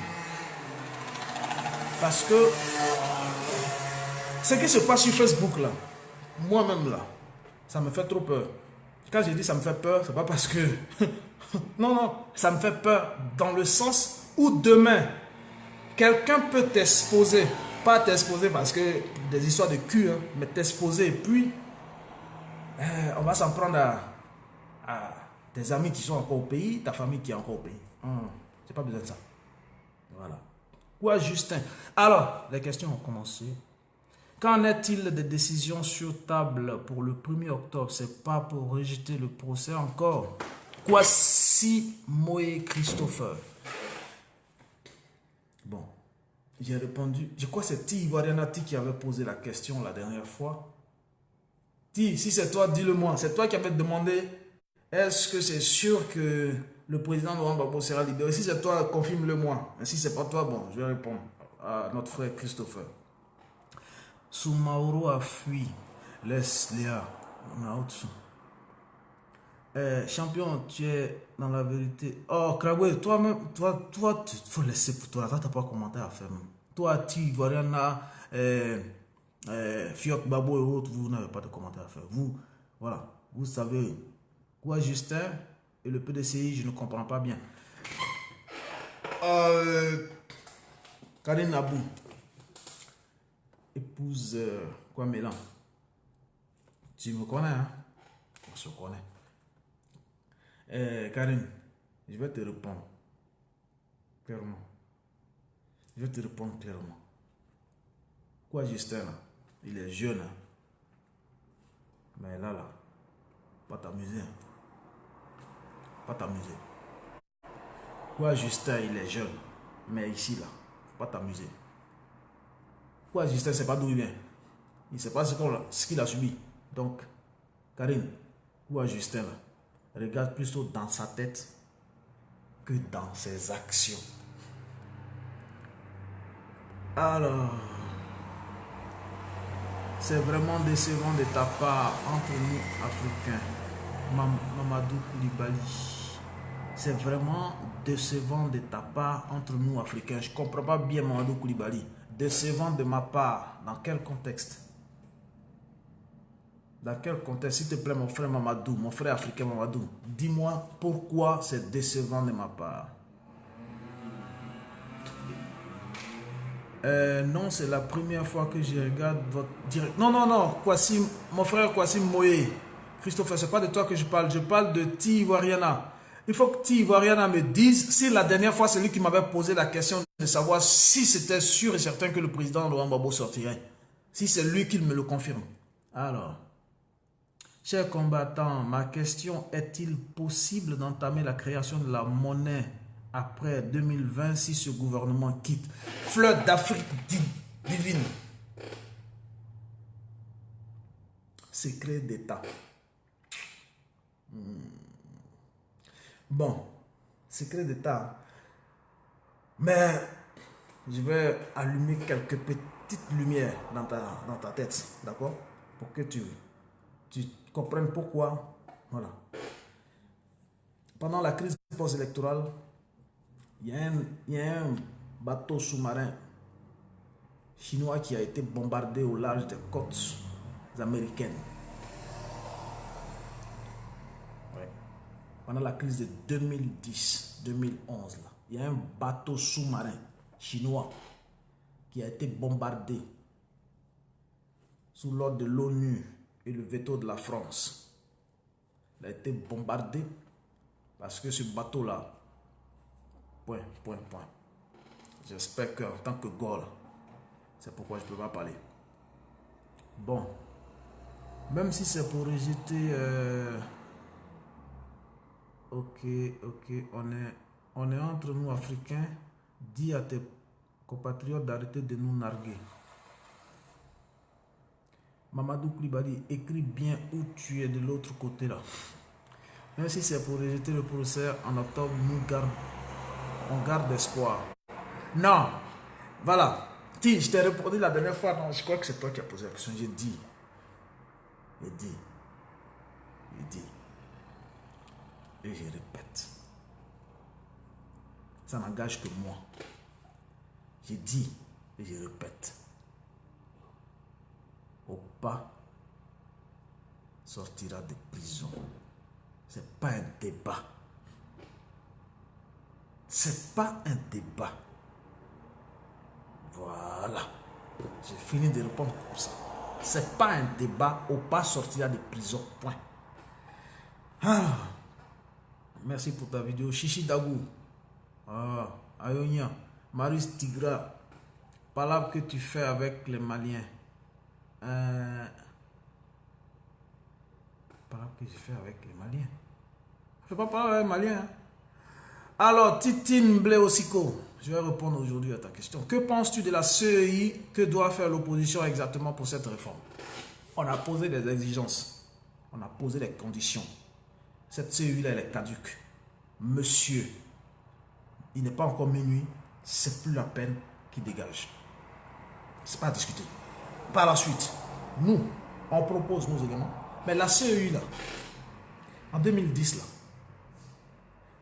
Parce que ce qui se passe sur Facebook là, moi-même là, ça me fait trop peur. Quand je dis ça me fait peur, c'est pas parce que... non, ça me fait peur dans le sens où demain, quelqu'un peut t'exposer. Pas t'exposer parce que des histoires de cul, hein, mais t'exposer et puis on va s'en prendre à tes amis qui sont encore au pays, ta famille qui est encore au pays. J'ai pas besoin de ça. Voilà. Quoi, Justin? Alors, les questions ont commencé. Qu'en est-il des décisions sur table pour le 1er octobre? C'est pas pour rejeter le procès encore. Quoi, si Moé Christopher? Bon, j'ai répondu. Je crois que c'est Ti Ivoirianati qui avait posé la question la dernière fois. Ti, si c'est toi, dis-le-moi. C'est toi qui avais demandé, est-ce que c'est sûr que le président Laurent Gbagbo sera libéré? Si c'est toi, confirme-le-moi. Si c'est pas toi, bon, je vais répondre à notre frère Christopher. Soumaoro a fui. Laisse Léa. On a autre. Champion, tu es dans la vérité. Oh, Krabwe, toi-même, toi, il faut laisser pour toi. Toi, tu n'as pas commentaire à faire. Même. Toi, Ti, Ivoiriana, Fiok, Babo et autres, vous n'avez pas de commentaire à faire. Vous, voilà, vous savez quoi, Justin et le PDCI, je ne comprends pas bien. Karine Abou, épouse quoi, Mélan. Tu me connais, hein? On se connaît. Karine, je vais te répondre clairement. Je vais te répondre clairement. Quoi, Justin, là? Il est jeune, hein? Mais là, pas t'amuser. Hein? Pas t'amuser. Quoi, Justin, il est jeune. Mais ici, là, pas t'amuser. Quoi, Justin, c'est pas d'où il vient. Il ne sait pas ce qu'il a subi. Donc, Karine, quoi, Justin, là? Regarde plutôt dans sa tête que dans ses actions. Alors, c'est vraiment décevant de ta part entre nous Africains. Mamadou Koulibaly. C'est vraiment décevant de ta part entre nous Africains. Je ne comprends pas bien Mamadou Koulibaly. Décevant de ma part. Dans quel contexte? Dans quel contexte, s'il te plaît, mon frère Mamadou, mon frère africain Mamadou, dis-moi pourquoi c'est décevant de ma part. Non, c'est la première fois que je regarde votre direct. Non, Kwasi, mon frère Kwasi Moé. Christopher, c'est pas de toi que je parle de Ti Ivoiriana. Il faut que Ti Ivoiriana me dise si la dernière fois c'est lui qui m'avait posé la question de savoir si c'était sûr et certain que le président Laurent Gbagbo sortirait. Si c'est lui qui me le confirme. Alors. Chers combattants, ma question, est-il possible d'entamer la création de la monnaie après 2020 si ce gouvernement quitte? Fleur d'Afrique divine. Secret d'État. Bon, secret d'État. Mais je vais allumer quelques petites lumières dans ta tête, d'accord? Pour que tu comprennes pourquoi. Voilà. Pendant la crise post-électorale, il y a un bateau sous-marin chinois qui a été bombardé au large des côtes américaines. Ouais. Pendant la crise de 2010-2011, il y a un bateau sous-marin chinois qui a été bombardé sous l'ordre de l'ONU et le veto de la France. Il a été bombardé parce que ce bateau-là, point. J'espère qu'en tant que Gaulle, c'est pourquoi je ne peux pas parler. Bon, même si c'est pour rejeter... Ok, on est entre nous Africains. Dis à tes compatriotes d'arrêter de nous narguer. Mamadou Koulibaly, écris bien où tu es de l'autre côté là. Même si c'est pour rejeter le procès en octobre, on garde espoir. Non, voilà. Ti, je t'ai répondu la dernière fois. Non, je crois que c'est toi qui as posé la question. J'ai dit. Et je répète. Ça n'engage que moi. J'ai dit et je répète. Opa sortira de prison. C'est pas un débat. C'est pas un débat. Voilà. J'ai fini de répondre comme ça. C'est pas un débat. Opa sortira de prison. Point. Merci pour ta vidéo. Chichi Dagou. Ayonia. Marius Tigra, palabre que tu fais avec les Maliens. Palabre que je fais avec les Maliens. Je ne fais pas parler avec les Maliens. Hein. Alors, Titine Bléosico, je vais répondre aujourd'hui à ta question. Que penses-tu de la CEI? Que doit faire l'opposition exactement pour cette réforme? On a posé des exigences. On a posé des conditions. Cette CEI-là, elle est caduque. Monsieur, il n'est pas encore minuit. C'est plus la peine qu'il dégage. C'est pas à discuter. Par la suite, nous, on propose nos éléments. Mais la CEI, là, en 2010, là,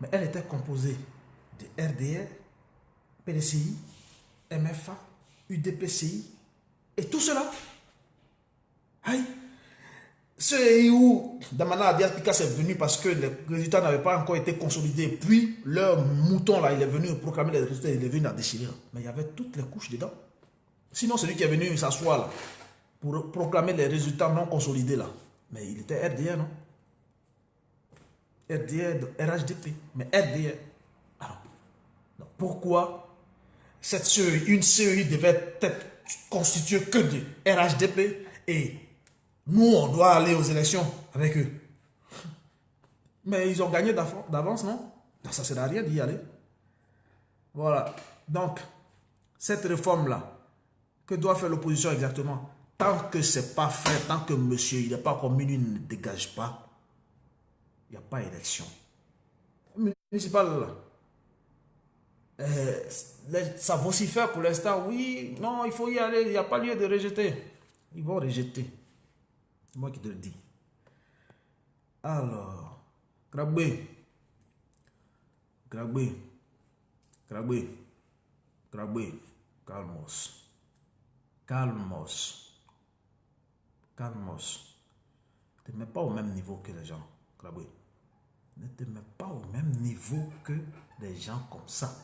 mais elle était composée de RDR, PDCI, MFA, UDPCI et tout cela. Aïe. C'est où Damana Adiaspika est venu parce que les résultats n'avaient pas encore été consolidés. Puis leur mouton là, il est venu proclamer les résultats, il est venu à déchirer. Mais il y avait toutes les couches dedans. Sinon, celui qui est venu s'asseoir là pour proclamer les résultats non consolidés là. Mais il était RDR, non? RDR, RHDP, mais RDR. Alors, pourquoi cette CEI, une CEI devait être constituée que de RHDP et nous, on doit aller aux élections avec eux. Mais ils ont gagné d'avance, non? Ça ne sert à rien d'y aller. Voilà. Donc, cette réforme-là, que doit faire l'opposition exactement? Tant que ce n'est pas fait, tant que monsieur, il n'est pas comme minuit, ne dégage pas, il n'y a pas d'élection. Municipal, ça vocifère pour l'instant. Oui, non, il faut y aller, il n'y a pas lieu de rejeter. Ils vont rejeter. C'est moi qui te le dis. Alors, Grabé, calmos. Ne te mets pas au même niveau que les gens, Grabé. Ne te mets pas au même niveau que des gens comme ça.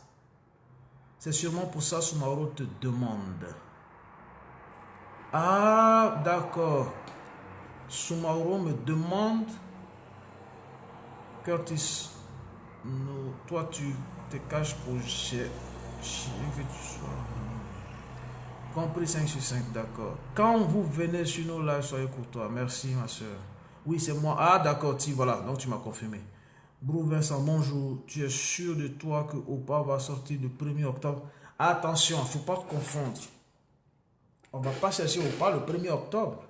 C'est sûrement pour ça que Soumaoro te demande. Ah, d'accord. Soumaoro me demande, Curtis, toi tu te caches pour chier que tu sois. Compris 5 sur 5, d'accord. Quand vous venez sur nos lives, soyez courtois. Merci ma soeur. Oui, c'est moi. Ah, d'accord, voilà, donc tu m'as confirmé. Bro Vincent, bonjour. Tu es sûr de toi que Opa va sortir le 1er octobre? Attention, il ne faut pas te confondre. On ne va pas chercher Opa le 1er octobre.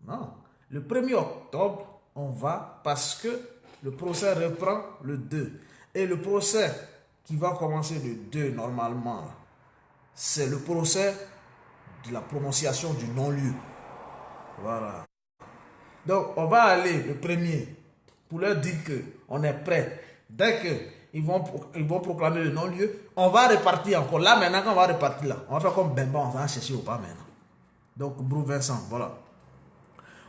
Non. Le 1er octobre, on va parce que le procès reprend le 2. Et le procès qui va commencer le 2 normalement, c'est le procès de la prononciation du non-lieu. Voilà. Donc, on va aller le 1er pour leur dire qu'on est prêt. Dès qu'ils vont proclamer le non-lieu, on va repartir encore. Là, maintenant, quand on va repartir là, on va faire comme Bemba, on va chercher au pas maintenant. Donc, Bro Vincent, voilà.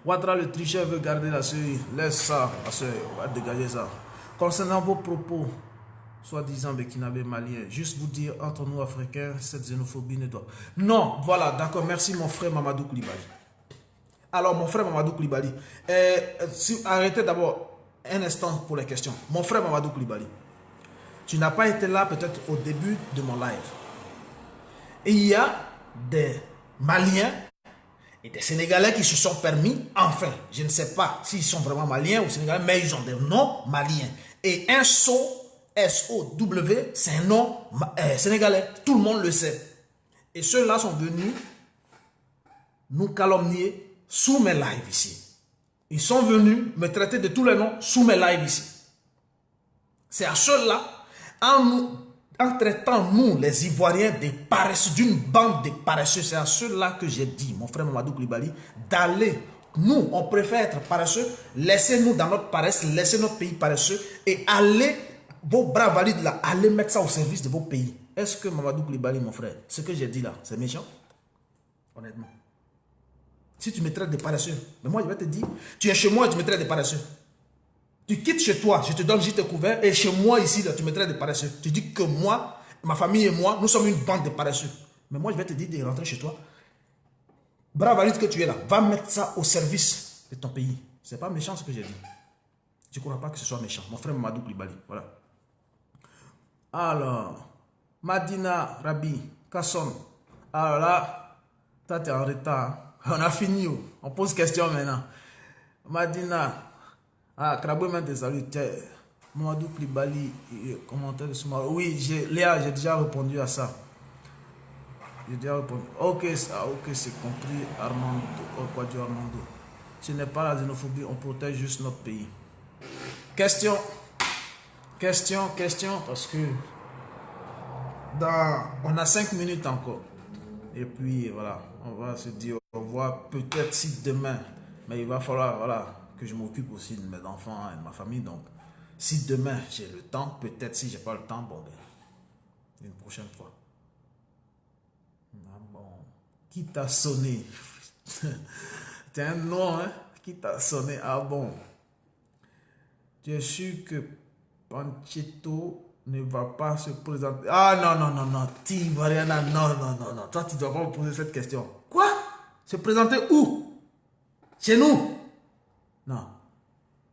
Ouattara, le tricheur, veut garder la CEI. Laisse ça, la CEI, on va dégager ça. Concernant vos propos, soi-disant Bekinabé malien, juste vous dire, entre nous Africains, cette xénophobie ne doit... Non, voilà, d'accord, merci mon frère Mamadou Koulibaly. Alors, mon frère Mamadou Koulibaly, arrêtez d'abord un instant pour les questions. Mon frère Mamadou Koulibaly, tu n'as pas été là peut-être au début de mon live. Et il y a des Maliens et des Sénégalais qui se sont permis, enfin, je ne sais pas s'ils sont vraiment Maliens ou Sénégalais, mais ils ont des noms maliens. Et un S-O-W, c'est un nom sénégalais. Tout le monde le sait. Et ceux-là sont venus nous calomnier sous mes lives ici. Ils sont venus me traiter de tous les noms sous mes lives ici. C'est à ceux-là, en traitant nous, les Ivoiriens, des paresseux, d'une bande de paresseux, c'est à ceux-là que j'ai dit, mon frère Mamadou Koulibaly, d'aller. Nous, on préfère être paresseux, laissez-nous dans notre paresse, laissez notre pays paresseux et allez, vos bras valides là, allez mettre ça au service de vos pays. Est-ce que Mamadou Koulibaly, mon frère, ce que j'ai dit là, c'est méchant? Honnêtement. Si tu me traites de paresseux, mais moi je vais te dire, tu es chez moi et tu me traites de paresseux. Tu quittes chez toi, je te donne gîte couvert, et chez moi ici, là, tu me traites de paresseux. Tu dis que moi, ma famille et moi, nous sommes une bande de paresseux. Mais moi je vais te dire de rentrer chez toi. Bravo valide que tu es là, va mettre ça au service de ton pays. C'est pas méchant ce que j'ai dit. Je ne crois pas que ce soit méchant. Mon frère Mamadou Koulibaly, voilà. Alors, Madina, Rabi, Kasson. Alors là, toi, tu es en retard. On a fini. On pose question maintenant. Madina. Ah, Krabou m'a te salut. Mamadou Klibali, commentaire de Soumaro. Oui, Léa, j'ai déjà répondu à ça. J'ai déjà répondu. Ok, ça, ok, c'est compris. Armando. Oh, quoi du Armando? Ce n'est pas la xénophobie, on protège juste notre pays. Question, parce que on a 5 minutes encore. Et puis voilà, on va se dire au revoir peut-être si demain. Mais il va falloir voilà, que je m'occupe aussi de mes enfants et de ma famille. Donc, si demain j'ai le temps, peut-être si j'ai pas le temps, bon ben, une prochaine fois. Ah bon, qui t'a sonné? C'est un nom, hein? Qui t'a sonné? Ah bon. Tu es sûr que Panchetto ne va pas se présenter? Ah non, non, non, non. Variana, non, non, non, non. Toi, tu ne dois pas me poser cette question. Quoi? Se présenter où? Chez nous? Non.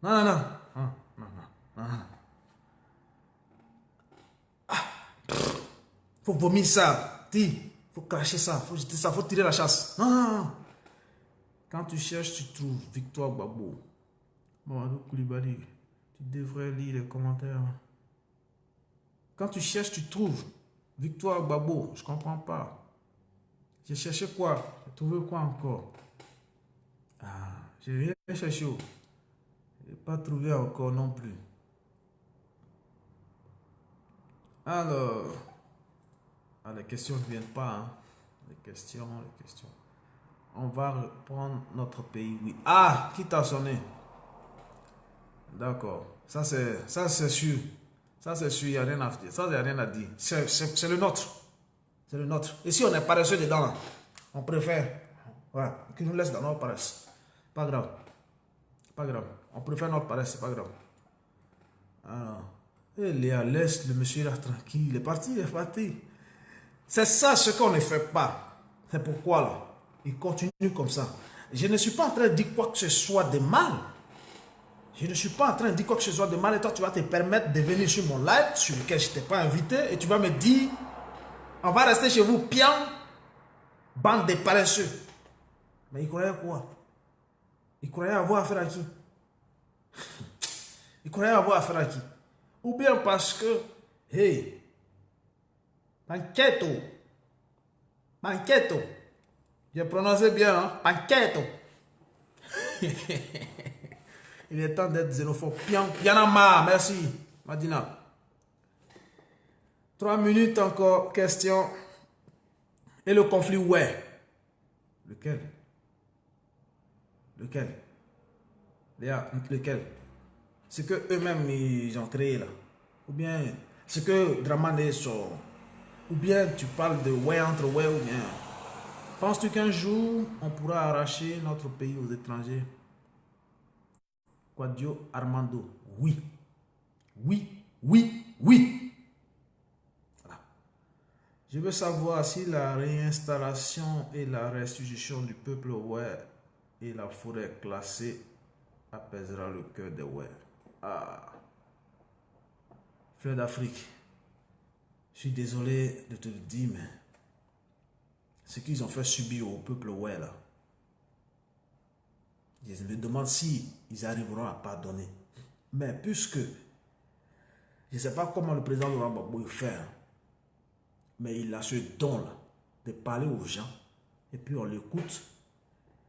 Non, non, non. Non, non, non. Non. Ah. Faut vomir ça. Faut cracher ça. Faut jeter ça. Faut tirer la chasse. Non, non, non. Quand tu cherches, tu trouves. Victoire Gbagbo. Mamadou Koulibaly. Tu devrais lire les commentaires. Quand tu cherches, tu trouves. Victoire Gbagbo. Je ne comprends pas. J'ai cherché quoi? J'ai trouvé quoi encore? Ah, j'ai rien cherché. Je n'ai pas trouvé encore non plus. Alors, les questions ne viennent pas. Hein. Les questions. On va reprendre notre pays, oui. Ah, qui t'a sonné? D'accord. Ça, c'est sûr. Ça, c'est sûr, il n'y a rien à dire. Ça, il n'y a rien à dire. C'est le nôtre. C'est le nôtre. Et si on est paresseux dedans, là, on préfère qu'ils nous laissent dans notre paresse. Pas grave. Pas grave. On préfère notre paresse, c'est pas grave. Alors, et Léa, laisse le monsieur là tranquille. Il est parti, il est parti. C'est ça ce qu'on ne fait pas. C'est pourquoi là, il continue comme ça. Je ne suis pas en train de dire quoi que ce soit de mal. Je ne suis pas en train de dire quoi que ce soit de mal. Et toi, tu vas te permettre de venir sur mon live, sur lequel je ne t'ai pas invité. Et tu vas me dire, on va rester chez vous, pian, bande de paresseux. Mais il croyait quoi? Il croyait avoir affaire à qui? Il croyait avoir affaire à qui? Ou bien parce que, hey, Panchetto, j'ai prononcé bien, hein? Panchetto. Il est temps d'être xénophobe. Yanama, merci, Madina. 3 minutes encore, question. Et le conflit, ouais. Lequel? Léa, lequel? Ce que eux-mêmes ils ont créé là. Ou bien ce que Dramane sort. Ou bien tu parles de ouais entre ouais ou bien. Penses-tu qu'un jour on pourra arracher notre pays aux étrangers? Quadio Armando. Oui. Oui. Voilà. Je veux savoir si la réinstallation et la restitution du peuple ouais et la forêt classée apaisera le cœur des ouais. Ah. Frère d'Afrique, je suis désolé de te le dire, mais ce qu'ils ont fait subir au peuple ouais là, je me demande si ils arriveront à pardonner. Mais puisque je ne sais pas comment le président Laurent Gbagbo fait, mais il a ce don là de parler aux gens et puis on l'écoute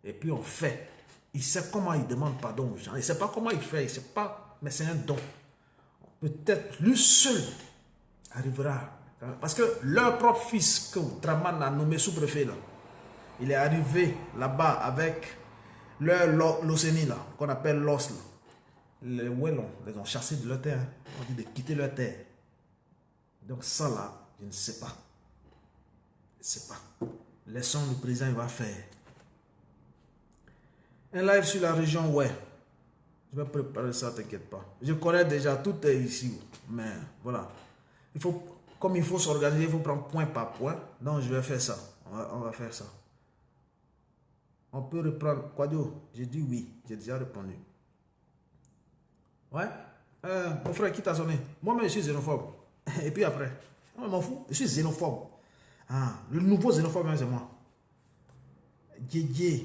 et puis on fait. Il sait comment il demande pardon aux gens. Il ne sait pas comment il fait, il sait pas, mais c'est un don. Peut-être lui seul arrivera. Parce que leur propre fils que Draman a nommé sous-préfet là, il est arrivé là-bas avec l'Océanie là, qu'on appelle l'os là. Les Wellons les ont chassés de leur terre. On dit de quitter leur terre. Donc ça là, je ne sais pas. Je ne sais pas. Laissons le président, il va faire. Un live sur la région, ouais. Je vais préparer ça, t'inquiète pas. Je connais déjà, tout est ici. Mais voilà. Comme il faut s'organiser, il faut prendre point par point. Donc je vais faire ça. On va faire ça. On peut reprendre. Quadio, j'ai dit oui. J'ai déjà répondu. Ouais. Mon frère, qui t'a sonné? Moi-même, je suis xénophobe. Et puis après. Je m'en fous. Je suis xénophobe. Ah, le nouveau xénophobe, c'est moi. Djedje.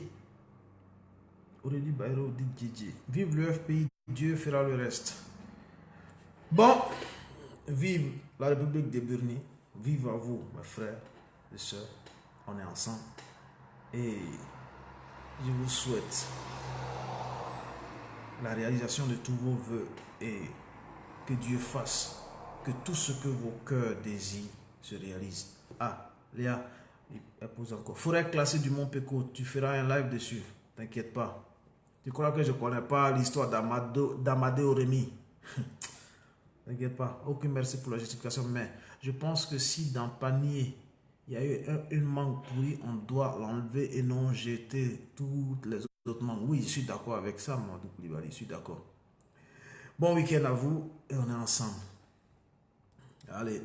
Aurélie Bayrou dit Djedje. Vive le FPI, Dieu fera le reste. Bon, vive la République de Burni. Vive à vous, mes frères et sœurs. On est ensemble. Et je vous souhaite la réalisation de tous vos vœux et que Dieu fasse que tout ce que vos cœurs désirent se réalise. Ah, Léa, elle pose encore. Forêt classée du Mont Péco, tu feras un live dessus. T'inquiète pas. Tu crois que je ne connais pas l'histoire d'Amadeo Rémy? T'inquiète pas. Aucune merci pour la justification. Mais je pense que si dans le panier, il y a eu une mangue pourrie, on doit l'enlever et non jeter toutes les autres mangues. Oui, je suis d'accord avec ça, Mamadou Koulibaly. Je suis d'accord. Bon week-end à vous et on est ensemble. Allez.